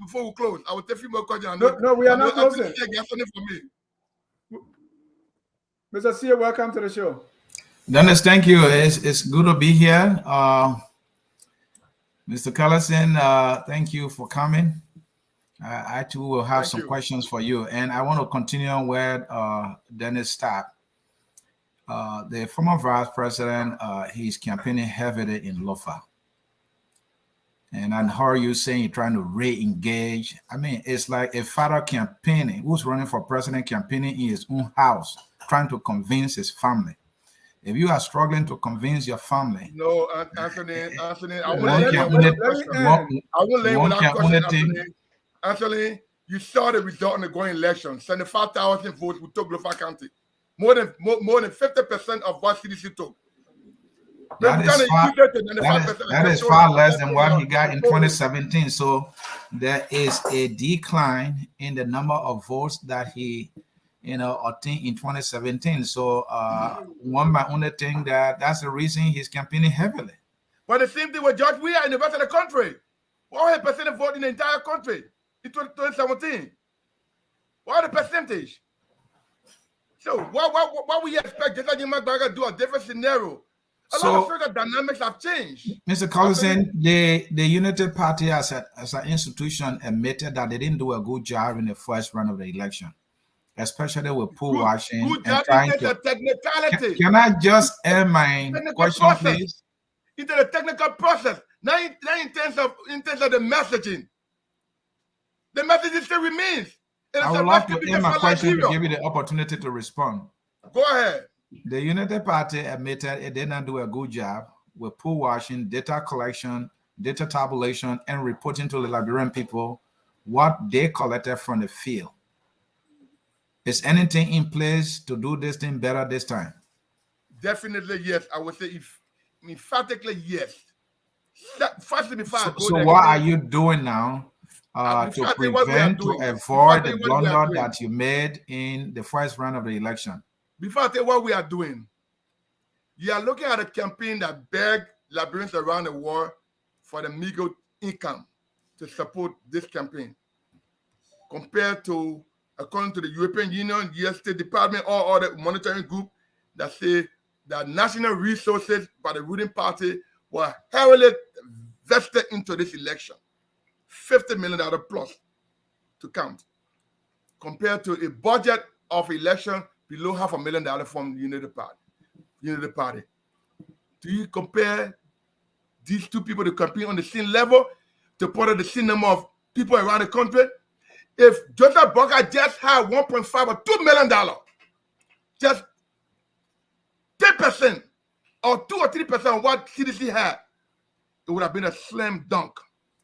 Before we close, I will take you more questions. No, we are not closing. Mr. Sie, welcome to the show. Dennis, thank you. It's good to be here. Mr. Korlison, thank you for coming. I too will have some questions for you. And I want to continue on where Dennis stopped. The former vice president, he's campaigning heavily in Lofa. And I heard you saying you're trying to re-engage. I mean, it's like a father campaigning, who's running for president, campaigning in his own house, trying to convince his family. If you are struggling to convince your family, no, Anthony, I will lay without question. Anthony, you saw the result in the going election. 75,000 votes we took Lofa County. More than 50% of what CDC took. That is far less than what he got in 2017. So there is a decline in the number of votes that he obtained in 2017. So one might only think that's the reason he's campaigning heavily. But the same thing with George Weah in the rest of the country. 100% vote in the entire country in 2017. What the percentage? So what we expect just like you might do a different scenario A lot of social dynamics have changed. Mr. Korlison, the Unity Party as an institution admitted that they didn't do a good job in the first round of the election, especially with poll watching and trying to. Technicality. Can I just end my question, please? Into the technical process. Now in terms of the messaging still remains. I would love to end my question to give you the opportunity to respond. Go ahead. The Unity Party admitted it did not do a good job with poll watching, data collection, data tabulation, and reporting to the Liberian people what they collected from the field. Is anything in place to do this thing better this time? Definitely yes. I would say emphatically yes. So what are you doing now to prevent, to avoid the blunder that you made in the first round of the election? Before I tell you what we are doing, you are looking at a campaign that begged Liberians around the world for the meager income to support this campaign. Compared to, according to the European Union, US State Department, or other monitoring group that say that national resources by the ruling party were heavily vested into this election. $50 million plus to count. Compared to a budget of election below $500,000 from the Unity Party. Do you compare these two people to compete on the same level, to put the same number of people around the country? If Joseph Boakai just had $1.5 or $2 million, just 10% or 2 or 3% of what CDC had, it would have been a slam dunk.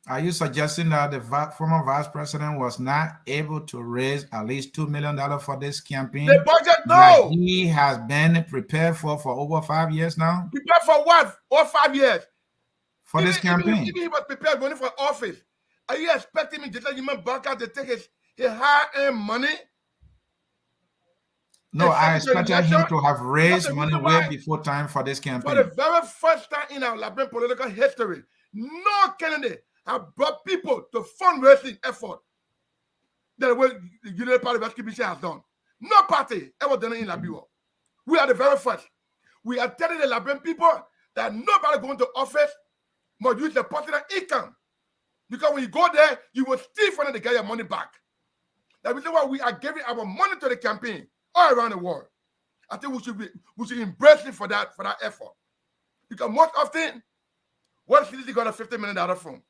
Are you suggesting that the former vice president was not able to raise at least $2 million for this campaign? The budget, no. That he has been prepared for over 5 years now? Prepared for what? Or 5 years? For this campaign? Even he was prepared running for office. Are you expecting me, just like Joseph Boakai, to take his high-end money? No, I expected him to have raised money way before time for this campaign. For the very first time in our Liberian political history, no candidate have brought people to fundraising effort that the way the Unity Party Rescue Mission has done. No party ever done it in Liberia. We are the very first. We are telling the Liberian people that nobody going to office must use the personal income. Because when you go there, you will still find to get your money back. That is why we are giving our money to the campaign all around the world. I think we should embrace it for that effort. Because most often, what CDC got a $50 million from?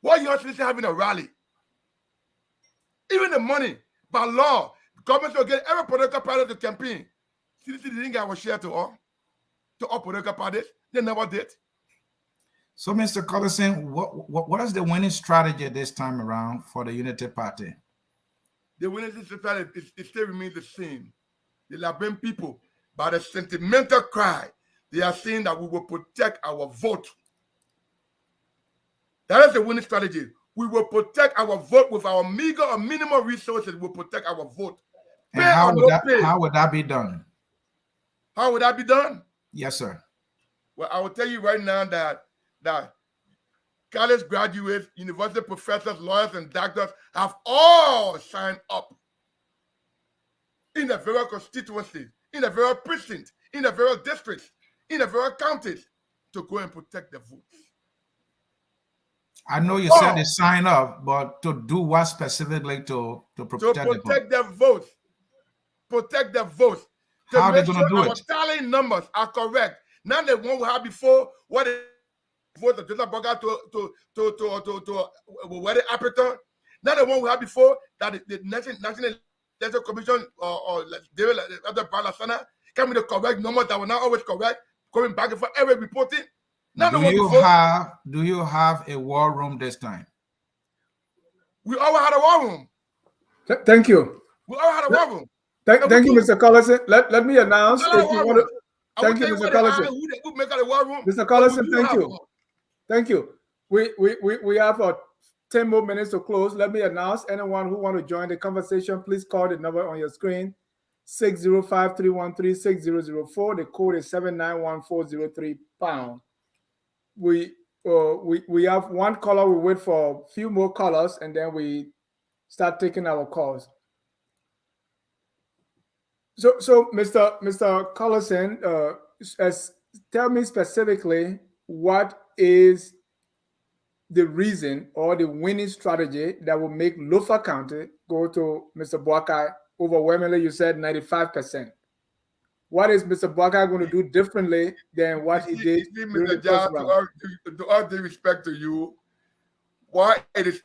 Why you not CDC having a rally? Even the money, by law, the government will get every political party to campaign. CDC didn't get our share to all political parties. They never did. So, Mr. Korlison, what is the winning strategy this time around for the Unity Party? The winning strategy still remains the same. The Liberian people, by the sentimental cry, they are saying that we will protect our vote. That is the winning strategy. We will protect our vote with our meager or minimal resources. We will protect our vote. And how would that be done? How would that be done? Yes, sir. Well, I will tell you right now that college graduates, university professors, lawyers, and doctors have all signed up in the various constituencies, in the various precincts, in the various districts, in the various counties to go and protect the votes. I know you said they sign up, but to do what specifically to protect the votes? Protect the votes. How are they going to do it? Our tally numbers are correct. Not the one we had before, what the vote of Joseph Boakai to where the Kpator. Not the one we had before that the National Electoral Commission or David other Balasana can be the correct numbers that were not always correct, going back and forth every reporting. Do you have a war room this time? We always had a war room. Thank you. We always had a war room. Thank you, Mr. Korlison. Let me announce. If you want to, thank you, Mr. Korlison. Mr. Korlison, thank you. Thank you. We have 10 more minutes to close. Let me announce anyone who want to join the conversation, please call the number on your screen, 605-313-6004. The code is 791-403#. We have one caller. We wait for a few more callers, and then we start taking our calls. So Mr. Korlison, as tell me specifically what is the reason or the winning strategy that will make Lofa County go to Mr. Boakai overwhelmingly. You said 95%. What is Mr. Boakai going to do differently than what he did during the first round? To all due respect to you, why it is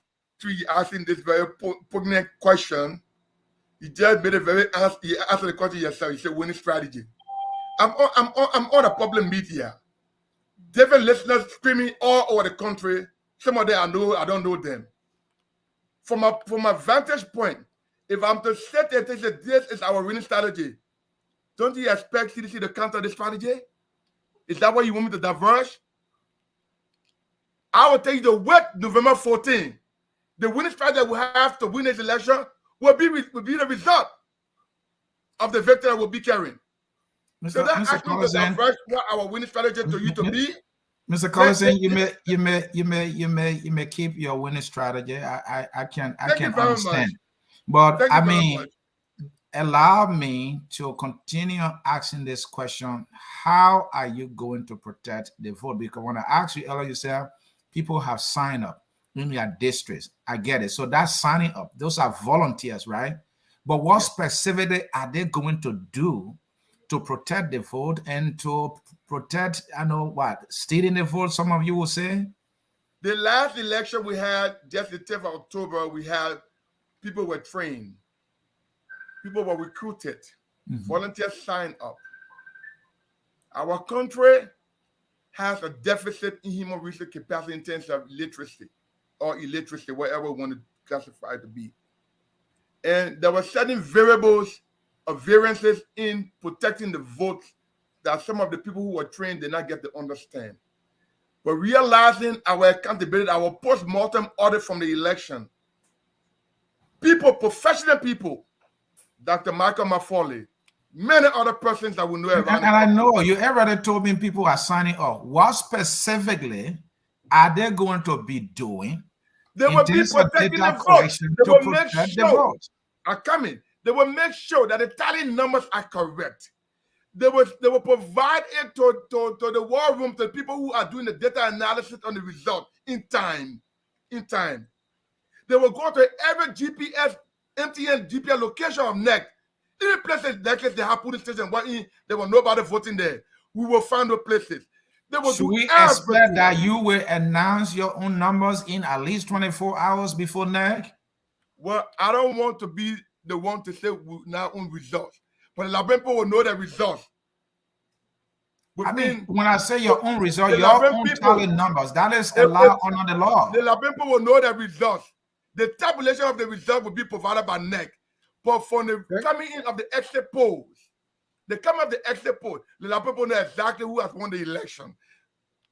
asking this very poignant question? You just made a very you answered the question yourself. You said winning strategy. I'm on a public media. Different listeners screaming all over the country. Some of them I know, I don't know them. From a vantage point, if I'm to set it, this is our winning strategy, don't you expect CDC to counter this strategy? Is that what you want me to diverge? I will tell you the wait November 14. The winning strategy we have to win this election will be the result of the victory that we'll be carrying. So that actually to diverge what our winning strategy to you to be. Mr. Korlison, you may keep your winning strategy. I can understand. But I mean, allow me to continue asking this question. How are you going to protect the vote? Because when I asked you earlier, you said people have signed up in their districts. I get it. So that's signing up. Those are volunteers, right? But what specifically are they going to do to protect the vote and to protect, I know what, stealing the vote, some of you will say? The last election we had, just the 10th of October, we had people were trained. People were recruited. Volunteers signed up. Our country has a deficit in human resource capacity in terms of literacy or illiteracy, whatever we want to classify it to be. And there were certain variables of variances in protecting the votes that some of the people who were trained did not get to understand. But realizing our accountability, our post-mortem audit from the election, people, professional people, Dr. Michael Maffoli, many other persons that we know around. And I know you already told me people are signing up. What specifically are they going to be doing? They will be protecting the vote. They will make sure are coming. They will make sure that the tally numbers are correct. They will provide it to the war room, to the people who are doing the data analysis on the result in time. They will go to every GPS, MTN GPS location of NEC. Any places they have polling station, there was nobody voting there. We will find those places. They will Should we expect that you will announce your own numbers in at least 24 hours before NEC? Well, I don't want to be the one to say our own results, but the people will know the results. I mean, when I say your own result, your own tally numbers, that is allowed under the law. The people will know the results. The tabulation of the result will be provided by NEC. But from the coming in of the exit polls, the people know exactly who has won the election.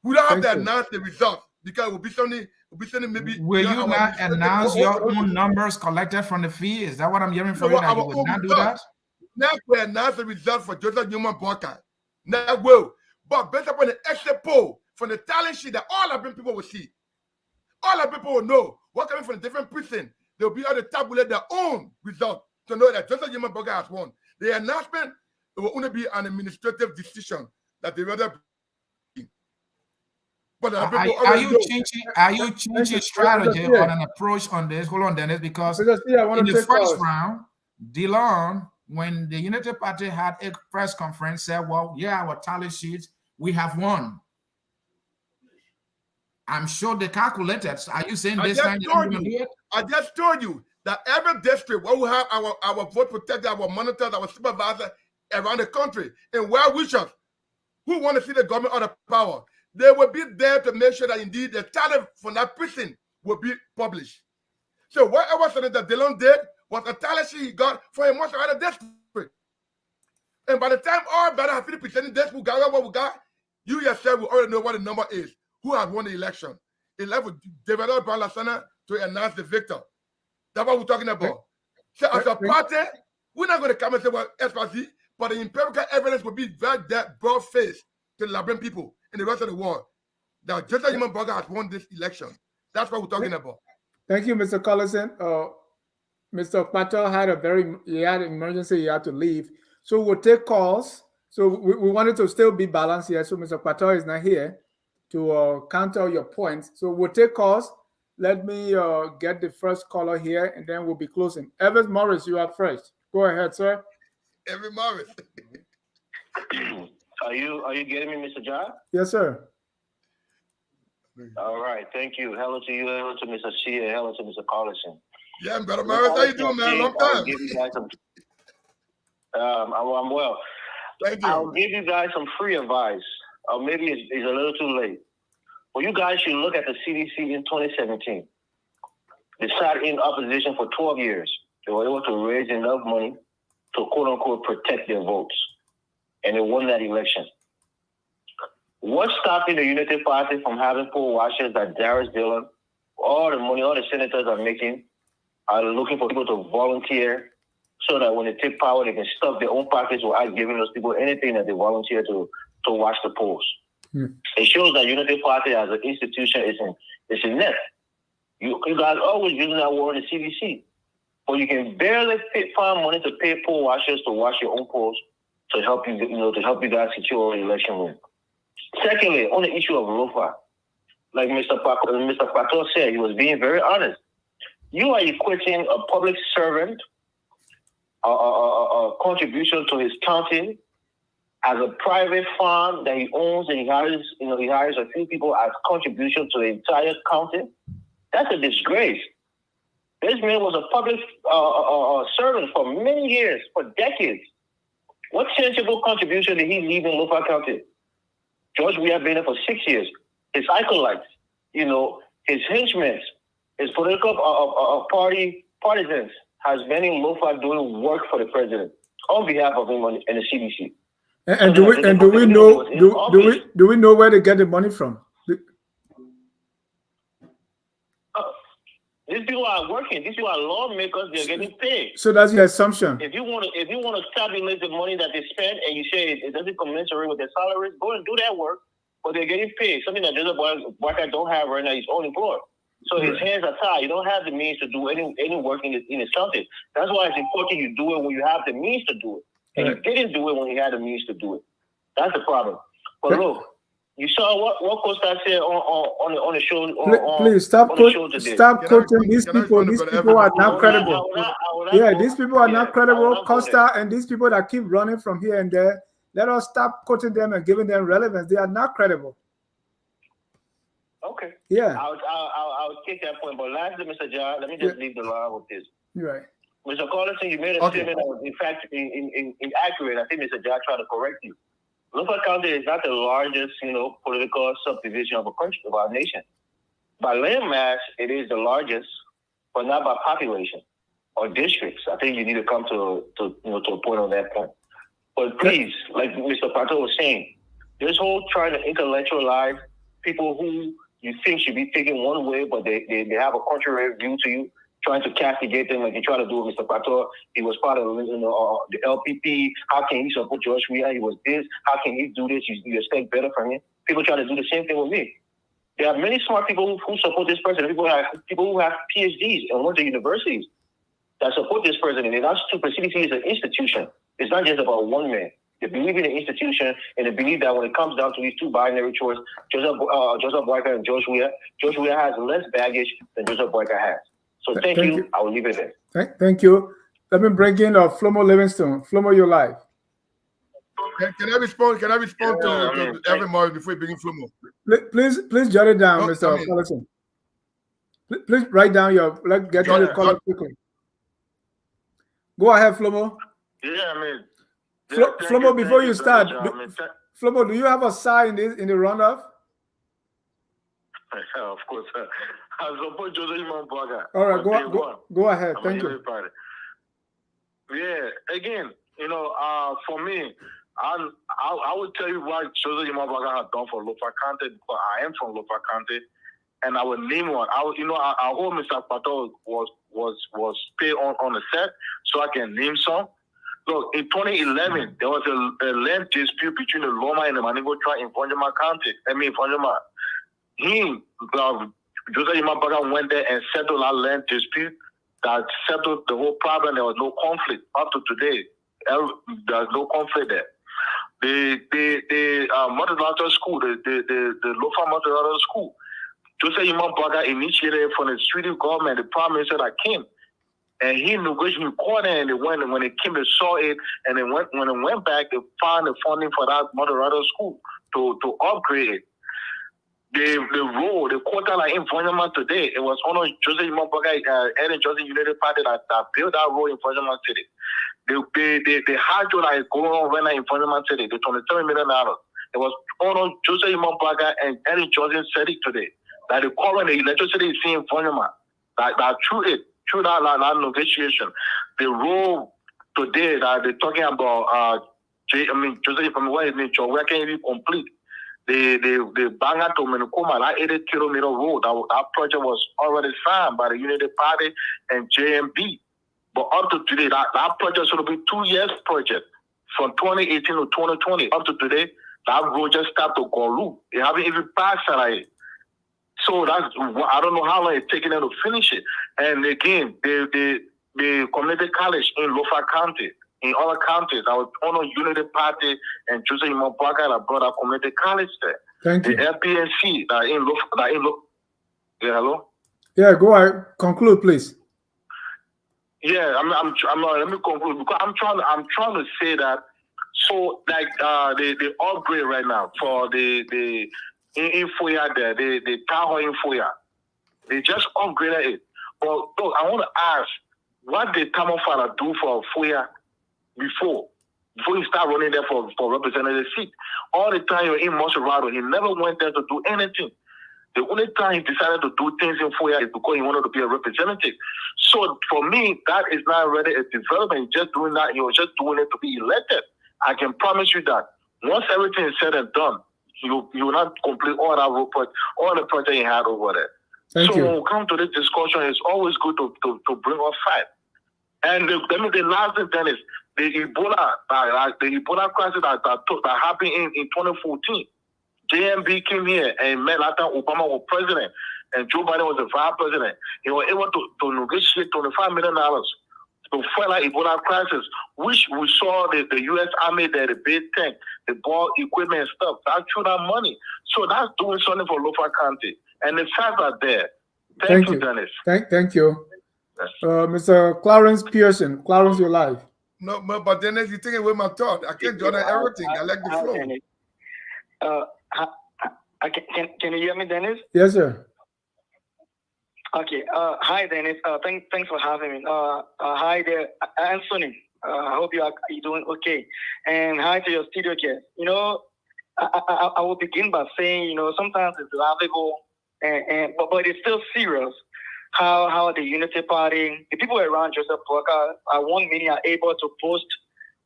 We don't have to announce the results because it will be something maybe. Will you not announce your own numbers collected from the fee? Is that what I'm hearing from you? That you would not do that? NEC will announce the result for Joseph Newman Boakai. NEC will. But based upon the exit poll, from the talent sheet that all of people will see, all of people will know what coming from the different precincts. They'll be able to tabulate their own result to know that Joseph Newman Boakai has won. The announcement will only be an administrative decision that they rather. But are you changing strategy on an approach on this? Hold on, Dennis, because in the first round, DeLon, when the Unity Party had a press conference, said, well, yeah, our tally sheets, we have won. I'm sure they calculated. Are you saying this time you're going to do it? I just told you that every district where we have our vote protector, our monitors, our supervisor around the country, and well wishers who want to see the government under power, they will be there to make sure that indeed the tally from that precinct will be published. So whatever Senator Dillon did was a tally sheet he got for him once out of district. And by the time all better have finished presenting this, we got what we got, you yourself will already know what the number is, who has won the election. It left with Developed by Lasana to announce the victor. That's what we're talking about. So as a party, we're not going to come and say, well, SPC, but the empirical evidence will be very broad-faced to the Liberian people and the rest of the world that Joseph Newman Boakai has won this election. That's what we're talking about. Thank you, Mr. Korlison. Mr. Kpator had an emergency, he had to leave. So we'll take calls So we wanted to still be balanced here. So Mr. Kpator is not here to counter your points. So we'll take calls. Let me get the first caller here, and then we'll be closing. Evans Morris, you are first. Go ahead, sir. Every Morris. Are you getting me, Mr. John? Yes, sir. All right, thank you. Hello to you, hello to Mr. Shea, hello to Mr. Korlison. Yeah, brother Morris, how you doing, man? Long time. I'm well. Thank you. I'll give you guys some free advice. Maybe it's a little too late. Well, you guys should look at the CDC in 2017. They sat in opposition for 12 years. They were able to raise enough money to quote-unquote protect their votes. And they won that election. What's stopping the Unity Party from having poll watchers that Darius Dillon, all the money, all the senators are making, are looking for people to volunteer so that when they take power, they can stuff their own pockets without giving those people anything that they volunteer to watch the polls. It shows that Unity Party as an institution is inept. You guys are always using that word in the CDC, but you can barely find money to pay poll watchers to watch your own polls to help you, to help you guys secure an election win. Secondly, on the issue of Lofa, like Mr. Kpator said, he was being very honest. You are equating a public servant, a contribution to his county, as a private farm that he owns, and he hires a few people as contribution to the entire county. That's a disgrace. This man was a public servant for many years, for decades. What tangible contribution did he leave in Lofa County? George Weah been there for 6 years. His acolytes, his henchmen, his political partisans has been in Lofa doing work for the president on behalf of him and the CDC. And do we know where they get the money from? These people are working. These people are lawmakers. They're getting paid. So that's your assumption. If you want to tabulate the money that they spend, and you say it doesn't commensurate with their salaries, go and do that work. But they're getting paid. Something that Joseph Boakai don't have right now. He's unemployed, so his hands are tied. You don't have the means to do any work in his county. That's why it's important you do it when you have the means to do it. And he didn't do it when he had the means to do it. That's the problem. But look, you saw what Costa said on the show. Please stop quoting these people. These people are not credible. These people are not credible. Costa and these people that keep running from here and there. Let us stop quoting them and giving them relevance. They are not credible. Okay. Yeah. I'll take that point. But lastly, Mr. John, let me just leave the line with this. Right. Mr. Korlison, you made a statement that was, in fact, inaccurate. I think Mr. John tried to correct you. Lofa County is not the largest, political subdivision of our nation. By land mass, it is the largest, but not by population or districts. I think you need to come to a point on that point. But please, like Mr. Kpator was saying, this whole trying to intellectualize people who you think should be thinking one way, but they have a contrary view to you, trying to castigate them like you try to do with Mr. Kpator. He was part of the LPP. How can he support George Weah? He was this. How can he do this? You expect better from him. People try to do the same thing with me. There are many smart people who support this person. People who have PhDs and went to universities that support this president. And that's stupid. CDC is an institution. It's not just about one man. They believe in the institution, and they believe that when it comes down to these two binary choices, Joseph Boakai and George Weah has less baggage than Joseph Boakai has. So thank you. I will leave it there. Thank you. Let me bring in Flomo Livingston. Flomo, you're live. Can I respond to Evan Morris before you begin Flomo? Please jot it down, Mr. Korlison. Please write down let's get to the call quickly. Go ahead, Flomo. Yeah, I mean. Flomo, before you start, Flomo, do you have a side in the runoff? Of course. I support Joseph Boakai. All right, go ahead. Thank you. Yeah, again, for me, I would tell you what Joseph Boakai has done for Lofa County, because I am from Lofa County, and I would name one. I hope Mr. Kpator was paid on the set, so I can name some. Look, in 2011, there was a land dispute between the Loma and the Manigo tribe in Vonjama County. Vonjama. Joseph Boakai went there and settled that land dispute. That settled the whole problem. There was no conflict up to today. There's no conflict there. the Moderator school, the Lofa Moderator school, Socio-economic Boakai initiated from the Swedish government, the prime minister that came. And he negotiated in court, and when it came, they saw it, and then when it went back, they found the funding for that Moderator school to upgrade it. The quarter like enforcement today, it was only Socio-economic Boakai and Joseph United Party that built that road in enforcement city. The hard to like going on right now in enforcement city, the $27 million. It was only Socio-economic Boakai and Eric Johnson said it today. That the current electricity is seeing enforcement. That through that negotiation, the role today that they're talking about, Joseph from where is nature, where can it be complete? The Banga to Menukuma, that 80-kilometer road, that project was already signed by the United Party and JMB. But up to today, that project should be 2 years project from 2018 to 2020. Up to today, that road just started to go loop. They haven't even passed it. So that's, I don't know how long it's taking them to finish it. And again, the community college in Lofa County, in other counties, I was on a Unity Party and Socio-economic Boakai that brought our community college there. Thank you. The LPNC that in Lofa, yeah, hello? Yeah, go ahead. Conclude, please. Yeah, I'm let me conclude because I'm trying to say that, so like the upgrade right now for the in Weah there, the town hall in Weah, they just upgraded it. But look, I want to ask, what did Tamo Father do for Weah before you start running there for representative seat? All the time you're in Manasuah, he never went there to do anything. The only time he decided to do things in Weah is because he wanted to be a representative. So for me, that is not really a development. He's just doing that. He was just doing it to be elected. I can promise you that once everything is said and done, you will not complete all that report, all the project he had over there. Thank you. When we come to this discussion, it's always good to bring up fact. And the last thing then is the Ebola crisis that happened in 2014. JMB came here and met after Obama was president and Joe Biden was the vice president. He was able to negotiate $25 million to fight that Ebola crisis, which we saw the U.S. Army there, the big tank, the ball equipment and stuff. That's through that money. So that's doing something for Lofa County. And the facts are there. Thank you, Dennis. Thank you. Mr. Clarence Pearson. Clarence, you're live. No, but Dennis, you're taking away my thought. I can't join everything. I like the flow. Can you hear me, Dennis? Yes, sir. Okay. Hi, Dennis. Thanks for having me. Hi there, Anthony. I hope you're doing okay. And hi to your studio guest. I will begin by saying, sometimes it's laughable, but it's still serious. How the Unity Party, the people around Joseph Boakai, many are able to boast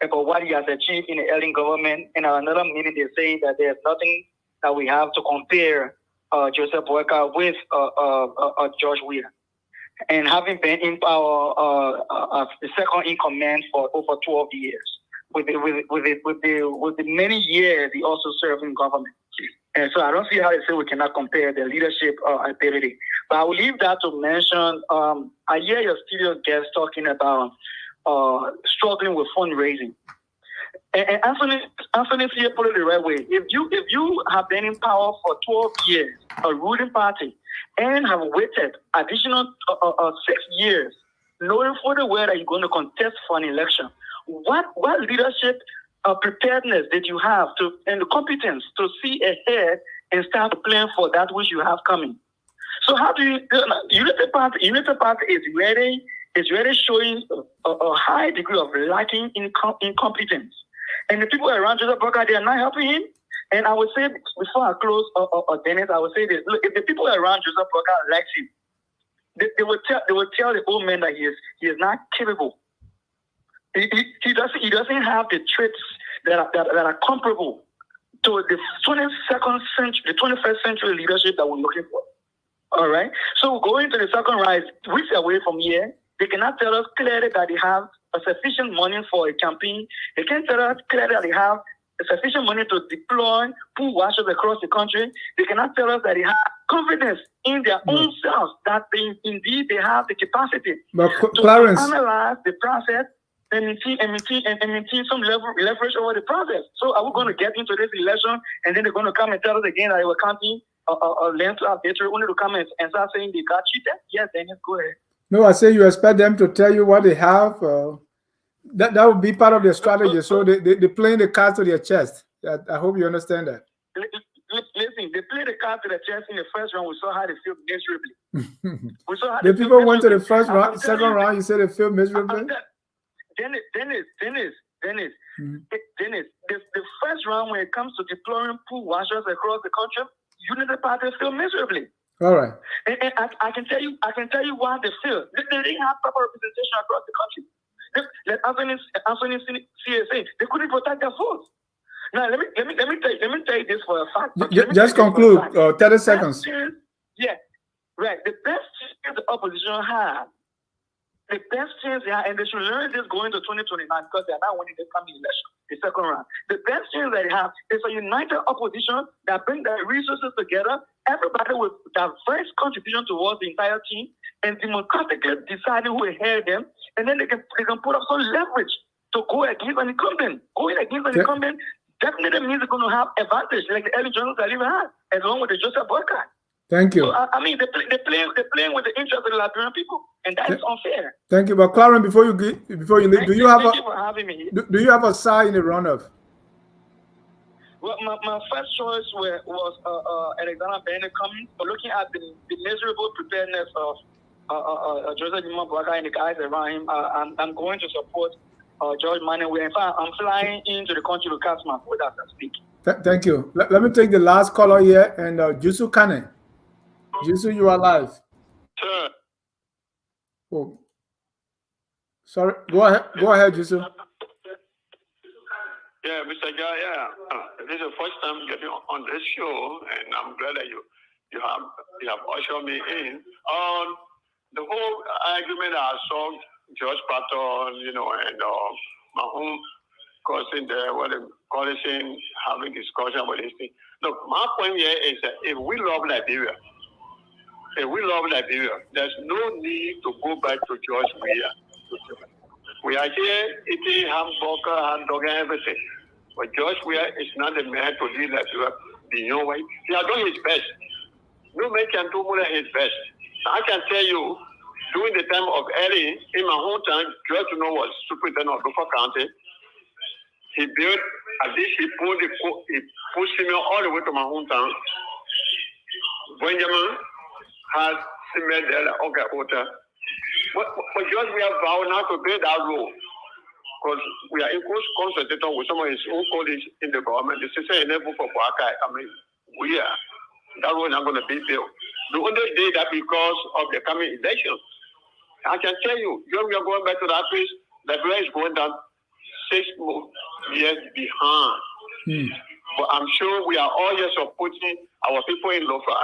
about what he has achieved in the early government, and another minute they say that there's nothing that we have to compare Joseph Boakai with George Weah. And having been in power, the second in command for over 12 years, with the many years he also served in government. And so I don't see how they say we cannot compare the leadership ability. But I will leave that to mention. I hear your studio guest talking about struggling with fundraising. And Anthony here put it the right way. If you have been in power for 12 years, a ruling party, and have waited additional 6 years, knowing fully well that you're going to contest for an election, what leadership preparedness did you have and the competence to see ahead and start to plan for that which you have coming? So how do you? Unity Party is really showing a high degree of lacking incompetence. And the people around Joseph Boakai, they are not helping him. And I would say, before I close, Dennis, I would say this: look, if the people around Joseph Boakai likes him, they will tell the old man that he is not capable. He doesn't have the traits that are comparable to the 21st century leadership that we're looking for. All right. So going to the second rise, weeks away from here, they cannot tell us clearly that they have a sufficient money for a campaign. They can't tell us clearly that they have sufficient money to deploy pool washers across the country. They cannot tell us that they have confidence in their own selves, that they have the capacity to analyze the process and we see some leverage over the process. So are we going to get into this election and then they're going to come and tell us again that they were counting land to Kpator only to come and start saying they got cheated? Yes, Dennis, go ahead. No, I say you expect them to tell you what they have. That would be part of their strategy. So they playing the cards to their chest. I hope you understand that. Listen, they played the card to the chest in the first round. We saw how they feel miserably. We saw how the people went to the first round, second round. You said they feel miserably. Dennis. The first round, when it comes to deploying pool washers across the country, unity parties feel miserably. All right. And I can tell you why they feel. They didn't have proper representation across the country. Like Anthony CSA, they couldn't protect their votes. Now let me tell you this for a fact. Just conclude. 30 seconds. Yeah, right. The best chance the opposition had, and they should learn this going to 2029 because they're not winning this coming election, the second round. The best chance they have is a united opposition that bring their resources together, everybody with diverse contribution towards the entire team, and democratically decide who will hear them, and then they can put up some leverage to go against an incumbent. Going against an incumbent definitely means they're going to have advantage, like the early journals that even had, along with the Joseph Boakai. Thank you. So, I mean, they're playing with the interest of the Liberian people, and that is unfair. Thank you. But Clarence, before you leave, do you have a side in the runoff? Well, my first choice was Alexander Bennett Cummings, but looking at the miserable preparedness of Joseph Boakai and the guys around him, I'm going to support George Manasuah. In fact, I'm flying into the country to cast my vote as I speak. Thank you. Let me take the last caller here, and Jusu Kane. Jusu, you are live. Sir. Oh, sorry. Go ahead, Jusu. Yeah, Mr. Guy. Yeah, this is the first time getting on this show, and I'm glad that you have ushered me in. The whole argument I saw George Kpator, and my own cousin there, Korlison, having discussion about this thing. Look, my point here is that if we love Liberia, there's no need to go back to George Weah. We are here eating hamburger, hot dog, and everything. But George Weah is not the man to lead Liberia beyond what he has done his best. No man can do more than his best. I can tell you, during the time of Eddie, in my hometown, George was superintendent of Lofa County. He built, at least he pushed him all the way to my hometown. Benjamin has cement there like Kpator. But George, we have vowed not to play that role because we are in close consultation with some of his own colleagues in the government. The system enabled for Boakai. We are. That role is not going to be built. The only day that because of the coming election, I can tell you, when we are going back to that place, Liberia is going down 6 years behind. But I'm sure we are all just supporting our people in Lofa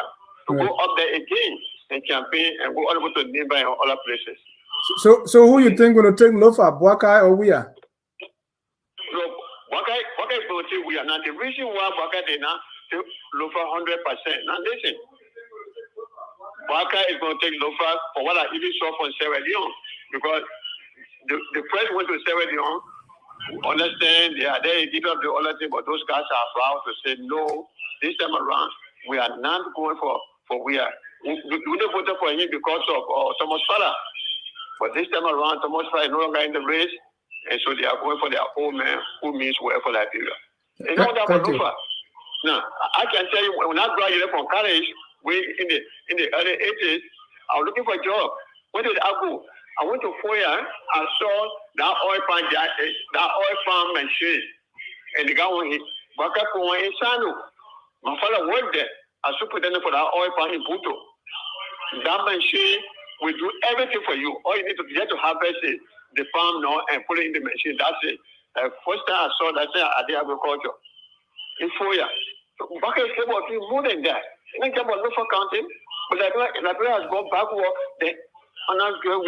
to go up there again and campaign and go all over to nearby and other places. So who you think going to take Lofa, Boakai or Weah? Look, Boakai is going to take Weah. Now the reason why Boakai did not take Lofa 100%. Now listen, Boakai is going to take Lofa for what I even saw from Sierra Leone, because the press went to Sierra Leone. Understand, they are there, give up the other thing, but those guys are proud to say no. This time around, we are not going for Weah. We don't vote for him because of Thomas Fala. But this time around, Thomas Fala is no longer in the race, and so they are going for their own man who means well for Liberia. You know what about Lofa? Now, I can tell you, when I graduated from college, in the early 80s, I was looking for a job. Where did I go? I went to Weah. I saw that oil farm machine, and the guy went in Sano. My father worked there as superintendent for that oil farm in Puto. That machine will do everything for you. All you need to get to harvest the farm now and put it in the machine. That's it. First time I saw that, I did agriculture in Weah. So Boakai is capable of doing more than that. You don't care about Lofa County, but Liberia has gone backward. We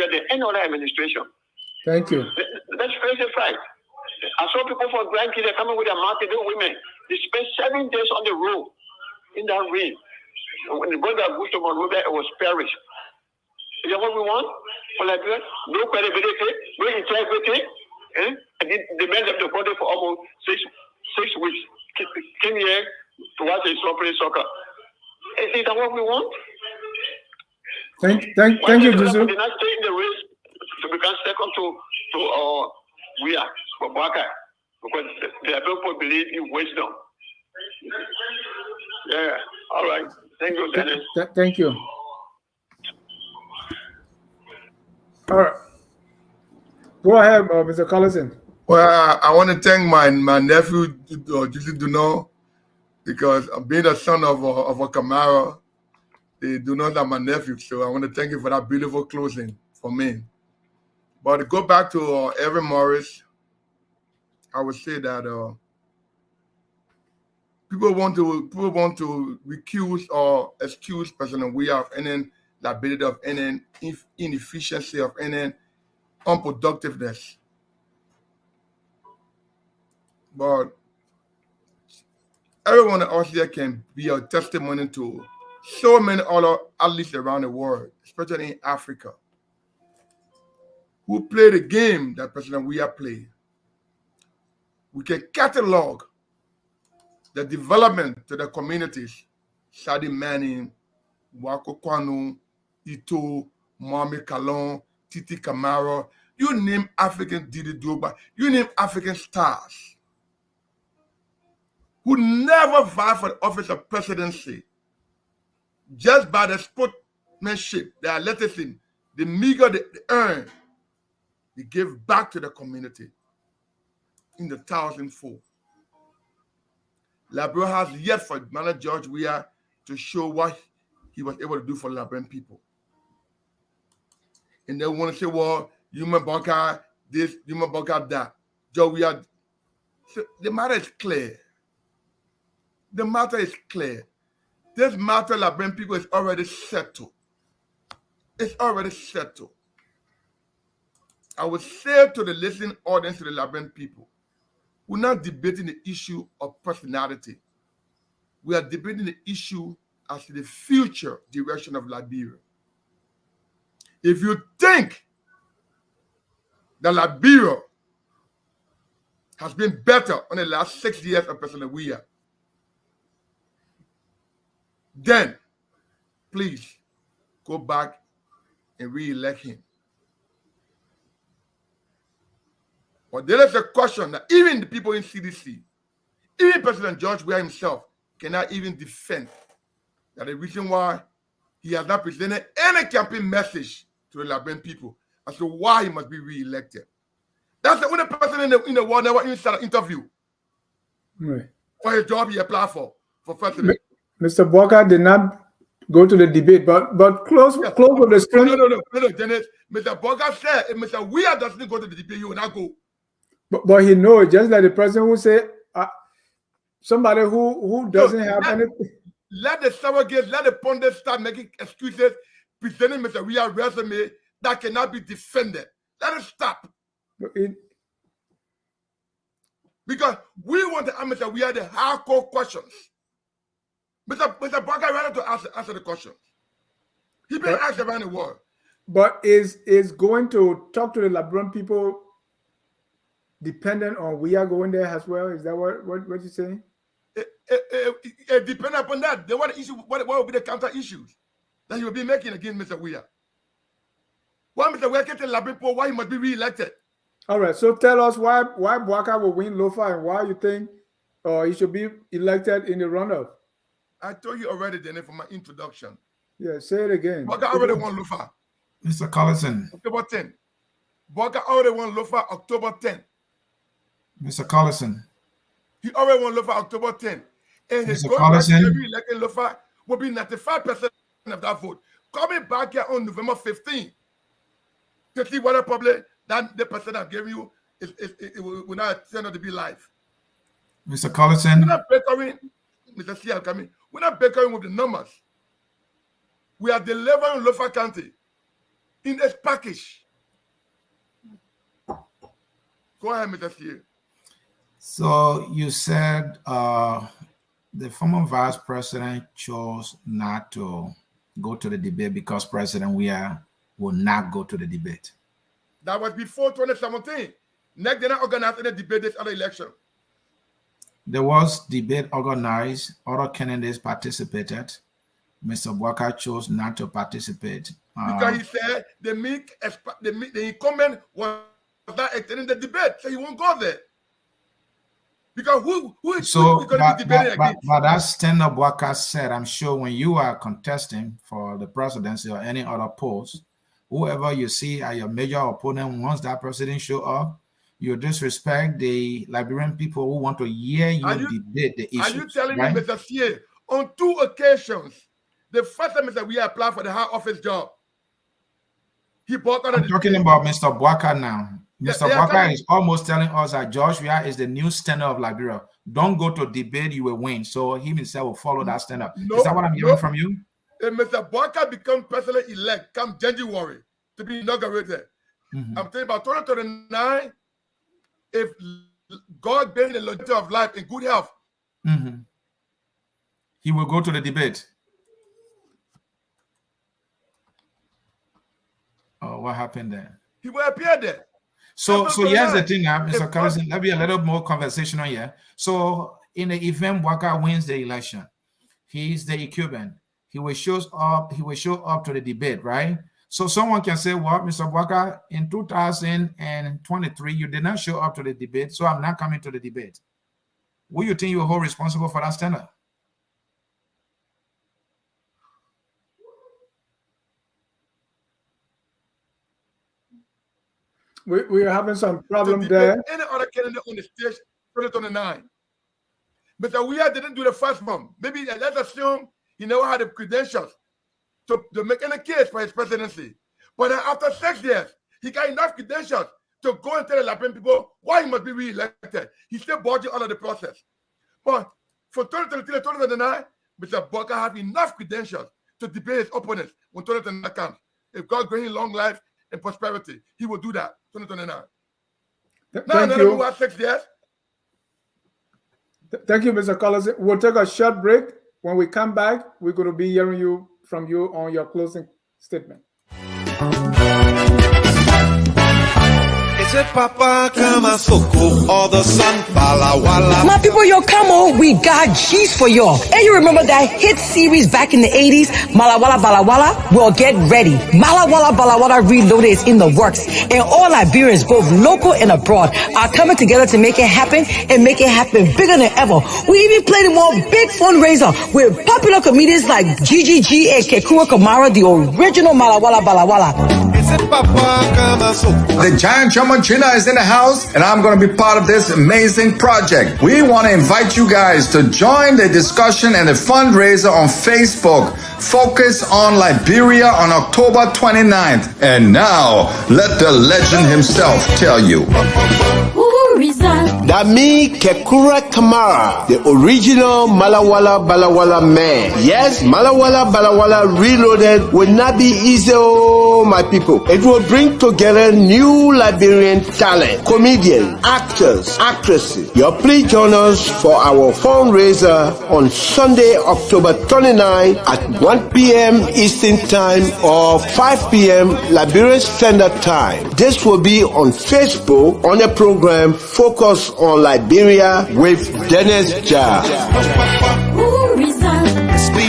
are the end of the administration. Thank you. That's crazy fact. I saw people from Grand Key, they're coming with their market, women. They spent 7 days on the road in that rain. When the brother goes to Monrovia, it was perished. Is that what we want for Liberia? No credibility, no integrity. And the men have deported for almost six weeks. Came here to watch his son play soccer. Is that what we want? Thank you, Jesus. They're not taking the risk to become second to Weah for Boakai, because their people believe in wisdom. Yeah. All right. Thank you, Dennis. Thank you. All right. Go ahead, Mr. Korlison. Well, I want to thank my nephew, Julie Duno, because being a son of a Camaro, they do not have my nephew. So I want to thank you for that beautiful closing for me. But to go back to Evan Morris, I would say that people want to recuse or excuse President Weah of any liability, of any inefficiency, of any unproductiveness. But everyone else here can be a testimony to so many other athletes around the world, especially in Africa, who play the game that President Weah played. We can catalog the development to the communities, Sadi Manning, Wako Kwanu, Ito, Mami Kalon, Titi Camara, you name African Didi Drogba, you name African stars who never vied for the office of presidency, just by the sportsmanship, the athleticism, the meager they earn, they give back to the community in the thousandfold. Liberia has yet for Manager George Weah to show what he was able to do for Liberian people. And they want to say, well, Yuma Boakai this, Yuma Boakai that. George Weah. So the matter is clear. The matter is clear. This matter, Liberian people, is already settled. It's already settled. I would say to the listening audience, to the Liberian people, we're not debating the issue of personality. We are debating the issue as to the future direction of Liberia. If you think that Liberia has been better in the last 6 years of President Weah, then please go back and re-elect him. But there is a question that even the people in CDC, even President George Weah himself, cannot even defend that the reason why he has not presented any campaign message to the Liberian people as to why he must be re-elected. That's the only person in the world never even started an interview for his job he applied for president. Mr. Boakai did not go to the debate, but close with the screen. No, Dennis. Mr. Boakai said if Mr. Weah doesn't go to the debate, he will not go. But he knows, just like the president who said, somebody who doesn't have anything. Let the surrogates, let the pundits start making excuses, presenting Mr. Weah's resume that cannot be defended. Let it stop. Because we want to ask Mr. Weah the hardcore questions. Mr. Boakai ready to answer the questions. He's been asked around the world. But is going to talk to the Liberian people dependent on Weah going there as well? Is that what you're saying? It depends upon that. They want to issue what will be the counter issues that he will be making against Mr. Weah. Why Mr. Weah can tell Liberian people why he must be re-elected? All right, so tell us why Boakai will win Lofa and why you think he should be elected in the runoff. I told you already, Danny, for my introduction. Yeah, say it again. Boakai already won Lofa. Mr. Korlison. October 10. Boakai already won Lofa October 10. Mr. Korlison. He already won Lofa October 10. And his going back to be elected Lofa will be 95% of that vote. Coming back here on November 15 to see whether probably that the percent I gave you it will not turn out to be live. Mr. Korlison. We're not bickering, Mr. C. coming. We're not bickering with the numbers. We are delivering Lofa County in this package. Go ahead, Mr. C. So you said the former vice president chose not to go to the debate because President Weah will not go to the debate. That was before 2017. Next, they're not organizing a debate this other election. There was debate organized. Other candidates participated. Mr. Boakai chose not to participate. Because he said the incumbent was not attending the debate, so he won't go there. Because who is going to be debating against? But as Stand Up Boakai said, I'm sure when you are contesting for the presidency or any other post, whoever you see as your major opponent, once that person didn't show up, you disrespect the Liberian people who want to hear you debate the issues. Are you telling right? me, Mr. C.A., on 2 occasions, the first time Mr. Weah applied for the high office job, he bought out. I'm talking about Mr. Boakai now. Mr. Boakai is almost telling us that George Weah is the new standard of Liberia. Don't go to debate, you will win. So he himself will follow that standard. Is that what I'm hearing from you? If Mr. Boakai becomes president elect come January to be inaugurated, I'm telling you about 2029, if God brings the longevity of life in good health, he will go to the debate. Oh, what happened there? He will appear there. So here's the thing, Mr. Korlison, let me a little more conversational here. So in the event Boakai wins the election, he's the incumbent. He will show up to the debate, right? So someone can say, well, Mr. Boakai, in 2023, you did not show up to the debate, so I'm not coming to the debate. Will you think you will hold responsible for that standard? We are having some problem there. Any other candidate on the stage 2029. But Weah didn't do the first one. Maybe let's assume he never had the credentials to make any case for his presidency. But then after 6 years, he got enough credentials to go and tell the Liberian people why he must be re-elected. He still budging out of the process. But from 2023 to 2029, Mr. Boakai have enough credentials to debate his opponents when 2029 comes. If God grants him long life and prosperity, he will do that 2029. Thank you. 6 years. Thank you, Mr. Korlison. We'll take a short break. When we come back, we're going to be hearing from you on your closing statement. Papa Kamasoko or the sun Bala Wala. My people, yo, come on, we got G's for y'all. And you remember that hit series back in the 80s, Malawala Balawala? Well, get ready. Malawala Balawala Reloaded is in the works. And all Liberians, both local and abroad, are coming together to make it happen and make it happen bigger than ever. We even played a more big fundraiser with popular comedians like GGG and Kekura Kamara, the original Malawala Balawala. The giant German China is in the house, and I'm going to be part of this amazing project. We want to invite you guys to join the discussion and the fundraiser on Facebook. Focus on Liberia on October 29th. And now, let the legend himself tell you. Dami Kekura Kamara, the original Malawala Balawala man. Yes, Malawala Balawala Reloaded will not be easy, oh my people. It will bring together new Liberian talent, comedians, actors, actresses. You please join us for our fundraiser on Sunday, October 29 at 1 p.m. Eastern Time or 5 p.m. Liberian Standard Time. This will be on Facebook on the program Focus on Liberia with Dennis Jar. It's me,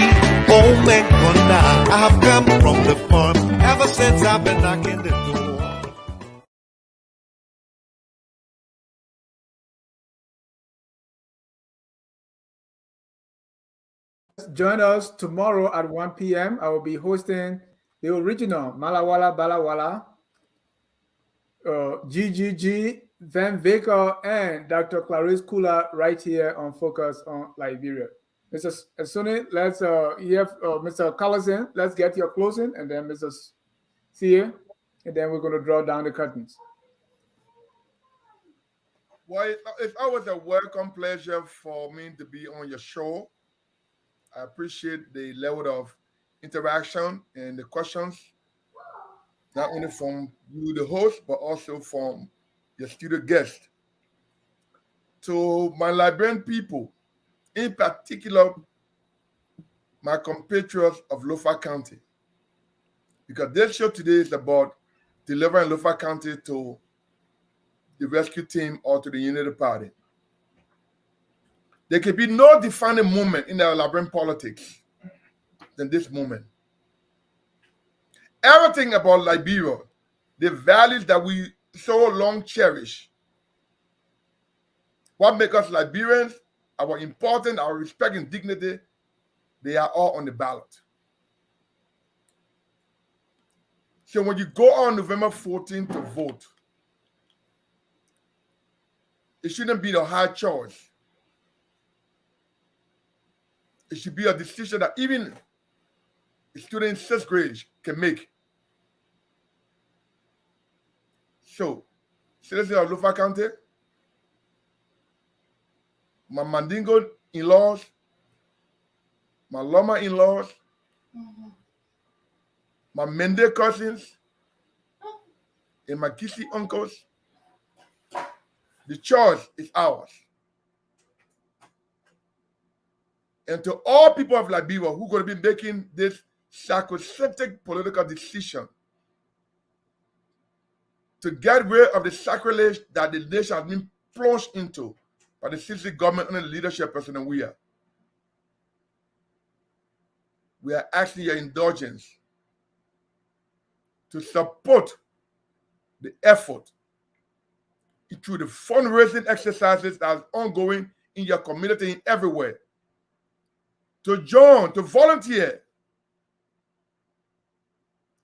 old man Gonda. I have come from the farm ever since I've been knocking the door. Join us tomorrow at 1 p.m. I will be hosting the original Malawala Balawala, GGG, Van Vaker, and Dr. Clarice Kula right here on Focus on Liberia. Mr. Suni, let's hear Mr. Korlison. Let's get your closing, and then Mr. Sia, and then we're going to draw down the curtains. Well, it's always a welcome pleasure for me to be on your show. I appreciate the level of interaction and the questions, not only from you, the host, but also from your studio guest. To my Liberian people, in particular, my compatriots of Lofa County, because this show today is about delivering Lofa County to the rescue team or to the United Party. There can be no defining moment in our Liberian politics than this moment. Everything about Liberia, the values that we so long cherish, what makes us Liberians, our importance, our respect and dignity, they are all on the ballot. So when you go on November 14th to vote, it shouldn't be the hard choice. It should be a decision that even a student in 6th grade can make. So, citizens of Lofa County, my Mandingo in-laws, my Loma in-laws, my Mende cousins, and my Kisi uncles, the choice is ours. And to all people of Liberia who are going to be making this sacrosanct political decision to get rid of the sacrilege that the nation has been plunged into by the CC government under the leadership of President Weah, we are asking your indulgence to support the effort through the fundraising exercises that are ongoing in your community and everywhere, to join, to volunteer,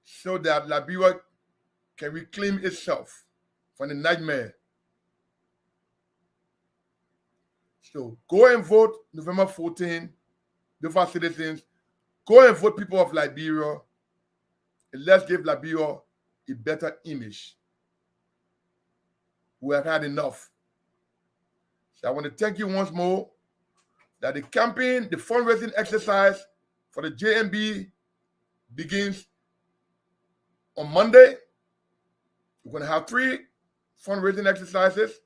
so that Liberia can reclaim itself from the nightmare. So go and vote November 14, Lofa citizens. Go and vote people of Liberia, and let's give Liberia a better image. We have had enough. So I want to thank you once more that the campaign, the fundraising exercise for the JMB begins on Monday. We're going to have 3 fundraising exercises,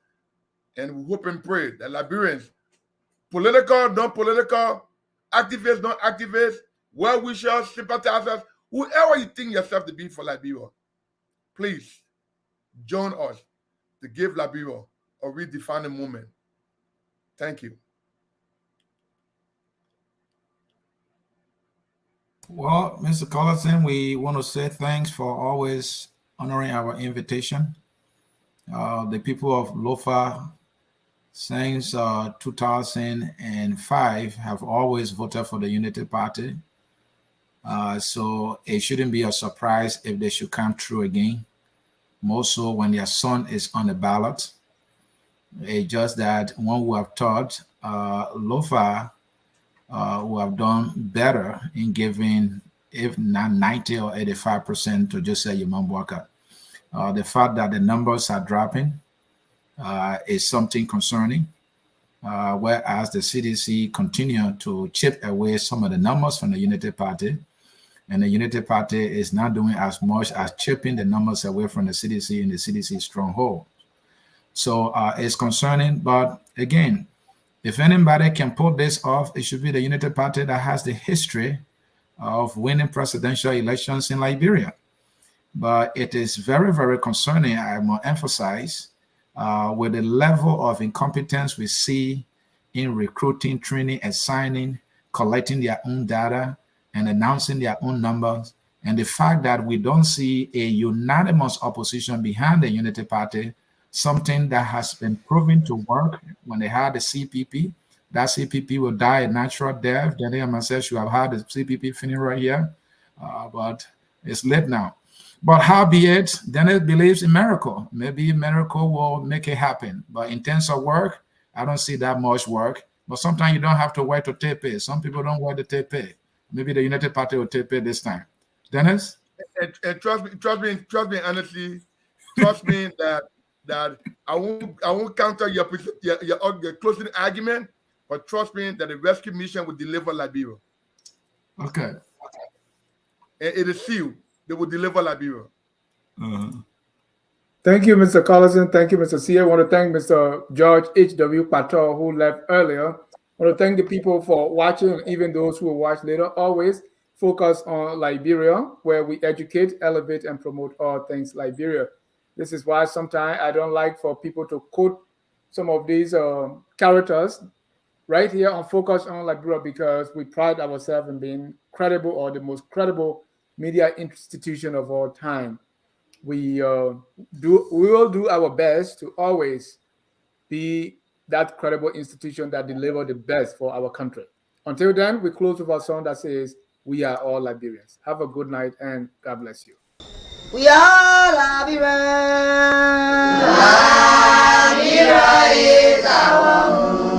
and we hope and pray that Liberians, political, non-political, activists, non-activists, well-wishers, sympathizers, whoever you think yourself to be for Liberia, please join us to give Liberia a redefining moment. Thank you. Well, Mr. Korlison, we want to say thanks for always honoring our invitation. The people of Lofa since 2005 have always voted for the Unity Party. So it shouldn't be a surprise if they should come through again, more so when their son is on the ballot. It's just that one who have taught Lofa who have done better in giving, if not 90 or 85% to Joseph Boakai. The fact that the numbers are dropping is something concerning, whereas the CDC continue to chip away some of the numbers from the Unity Party, and the Unity Party is not doing as much as chipping the numbers away from the CDC and the CDC stronghold. So it's concerning, but again, if anybody can pull this off, it should be the Unity Party that has the history of winning presidential elections in Liberia. But it is very, very concerning, I must emphasize, with the level of incompetence we see in recruiting, training, assigning, collecting their own data, and announcing their own numbers, and the fact that we don't see a unanimous opposition behind the Unity Party, something that has been proven to work when they had the CPP. That CPP will die a natural death. Then I myself should have had the CPP funeral here, but it's late now. But howbeit, Dennis believes in miracle. Maybe miracle will make it happen. But in terms of work, I don't see that much work. But sometimes you don't have to wait to take it. Some people don't wait to take it. Maybe the United Party will take it this time. Dennis? And trust me, honestly, trust me that I won't counter your closing argument, but trust me that the rescue mission will deliver Liberia. Okay. And it is sealed. They will deliver Liberia. Thank you, Mr. Korlison. Thank you, Mr. C. I want to thank Mr. George H.W. Kpator, who left earlier. I want to thank the people for watching, even those who will watch later. Always focus on Liberia, where we educate, elevate, and promote all things Liberia. This is why sometimes I don't like for people to quote some of these characters right here on Focus on Liberia, because we pride ourselves in being credible, or the most credible media institution of all time. We will do our best to always be that credible institution that deliver the best for our country. Until then, we close with a song that says, "We are all Liberians." Have a good night and God bless you. We are Liberians. Liberia is our home.